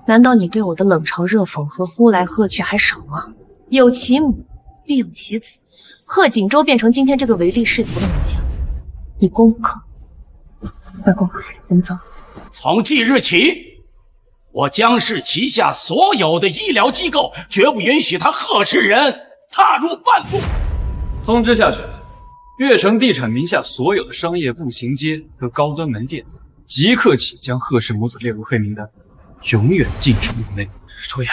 难道你对我的冷嘲热讽和呼来喝去还少吗？有其母必有其子，贺锦州变成今天这个唯利是图的模样，你公不可？外公，我们走。从即日起，我江氏旗下所有的医疗机构绝不允许他贺氏人踏入半步。通知下去，悦城地产名下所有的商业步行街和高端门店，即刻起将贺氏母子列入黑名单，永远禁止入内。周岩，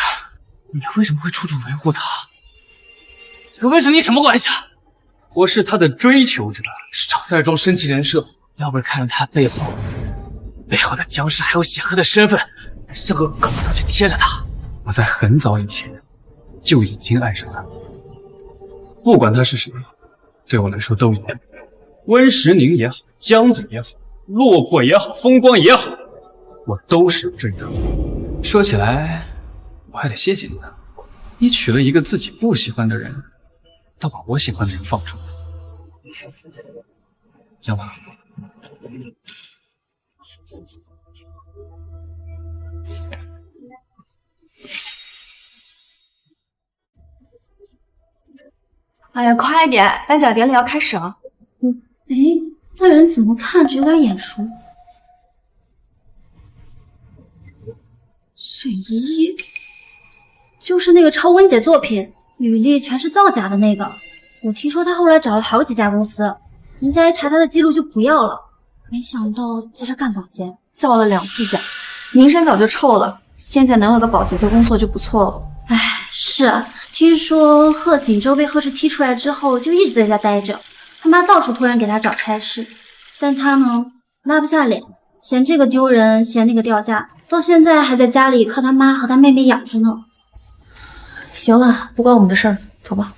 你为什么会处处维护他？这跟是你什么关系啊？我是他的追求者，少在这装生气人设。要不是看着他背后的江氏还有显赫的身份，这个狗要去贴着他。我在很早以前就已经爱上他，不管他是谁，对我来说都一样。温实宁也好，江总也好，落魄也好，风光也好，我都是追的。说起来，我还得谢谢你呢，你娶了一个自己不喜欢的人，倒把我喜欢的人放出来。江总，哎呀，快点，颁奖典礼要开始了。哎，那人怎么看着有点眼熟？沈依依，就是那个抄温姐作品，履历全是造假的那个。我听说她后来找了好几家公司，人家一查她的记录就不要了。没想到在这干保洁，造了2次假，名声早就臭了。现在能有个保洁的工作就不错了。哎，是啊，听说贺锦州被贺氏踢出来之后，就一直在家待着，他妈到处托人给他找差事，但他呢拉不下脸，嫌这个丢人，嫌那个掉价，到现在还在家里靠他妈和他妹妹养着呢。行了，不关我们的事儿，走吧。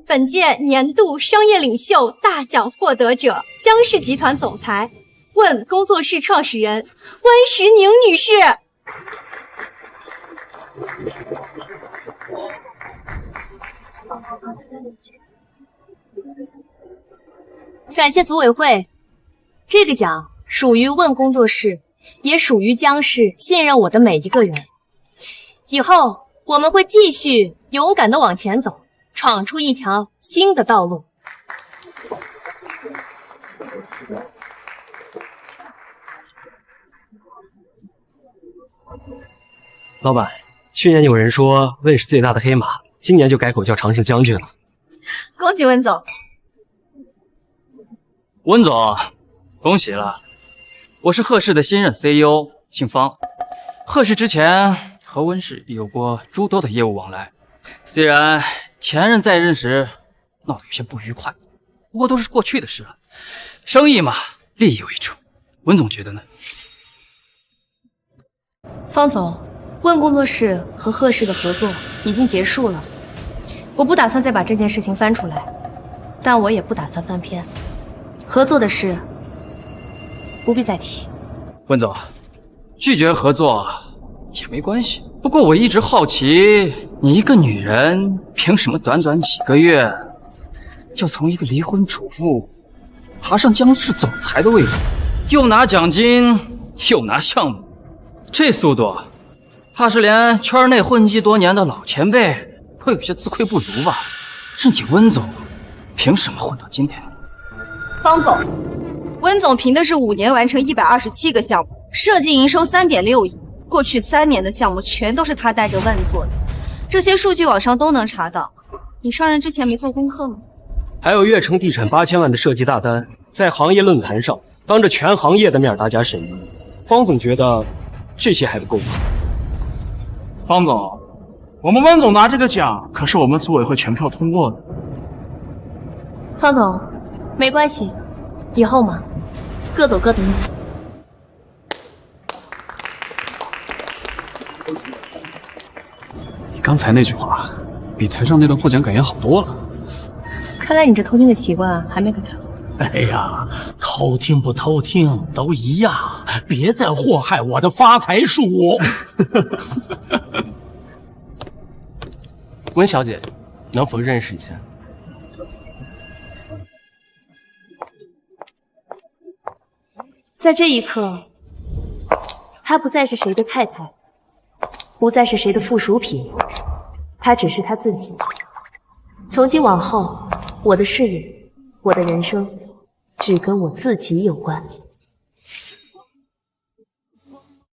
本届年度商业领袖大奖获得者，江氏集团总裁，问工作室创始人温实宁女士。感谢组委会，这个奖属于问工作室，也属于江氏信任我的每一个人。以后我们会继续勇敢地往前走，闯出一条新的道路。老板，去年有人说温是最大的黑马，今年就改口叫常胜将军了。恭喜温总。温总，恭喜了！我是贺氏的新任 CEO， 姓方。贺氏之前和温氏有过诸多的业务往来，虽然前任在任时闹得有些不愉快，不过都是过去的事了。生意嘛，利益为主。温总觉得呢？方总，问工作室和贺氏的合作已经结束了，我不打算再把这件事情翻出来，但我也不打算翻篇。合作的事不必再提。温总，拒绝合作也没关系。不过我一直好奇，你一个女人，凭什么短短几个月，就从一个离婚主妇爬上江市总裁的位置，又拿奖金，又拿项目，这速度，怕是连圈内混迹多年的老前辈会有些自愧不如吧？正经温总，凭什么混到今天？方总，温总凭的是5年完成127个项目，设计营收3.6亿。过去3年的项目全都是他带着万做的，这些数据网上都能查到。你上任之前没做功课吗？还有悦城地产8000万的设计大单，在行业论坛上当着全行业的面大家审议。方总觉得这些还不够吗？方总，我们温总拿这个奖可是我们组委会全票通过的。方总，没关系，以后嘛，各走各的路。你刚才那句话，比台上那段获奖感言好多了。看来你这偷听的习惯还没改掉。哎呀，偷听不偷听都一样，别再祸害我的发财树。温小姐，能否认识一下？在这一刻，她不再是谁的太太，不再是谁的附属品，她只是她自己。从今往后，我的事业，我的人生，只跟我自己有关。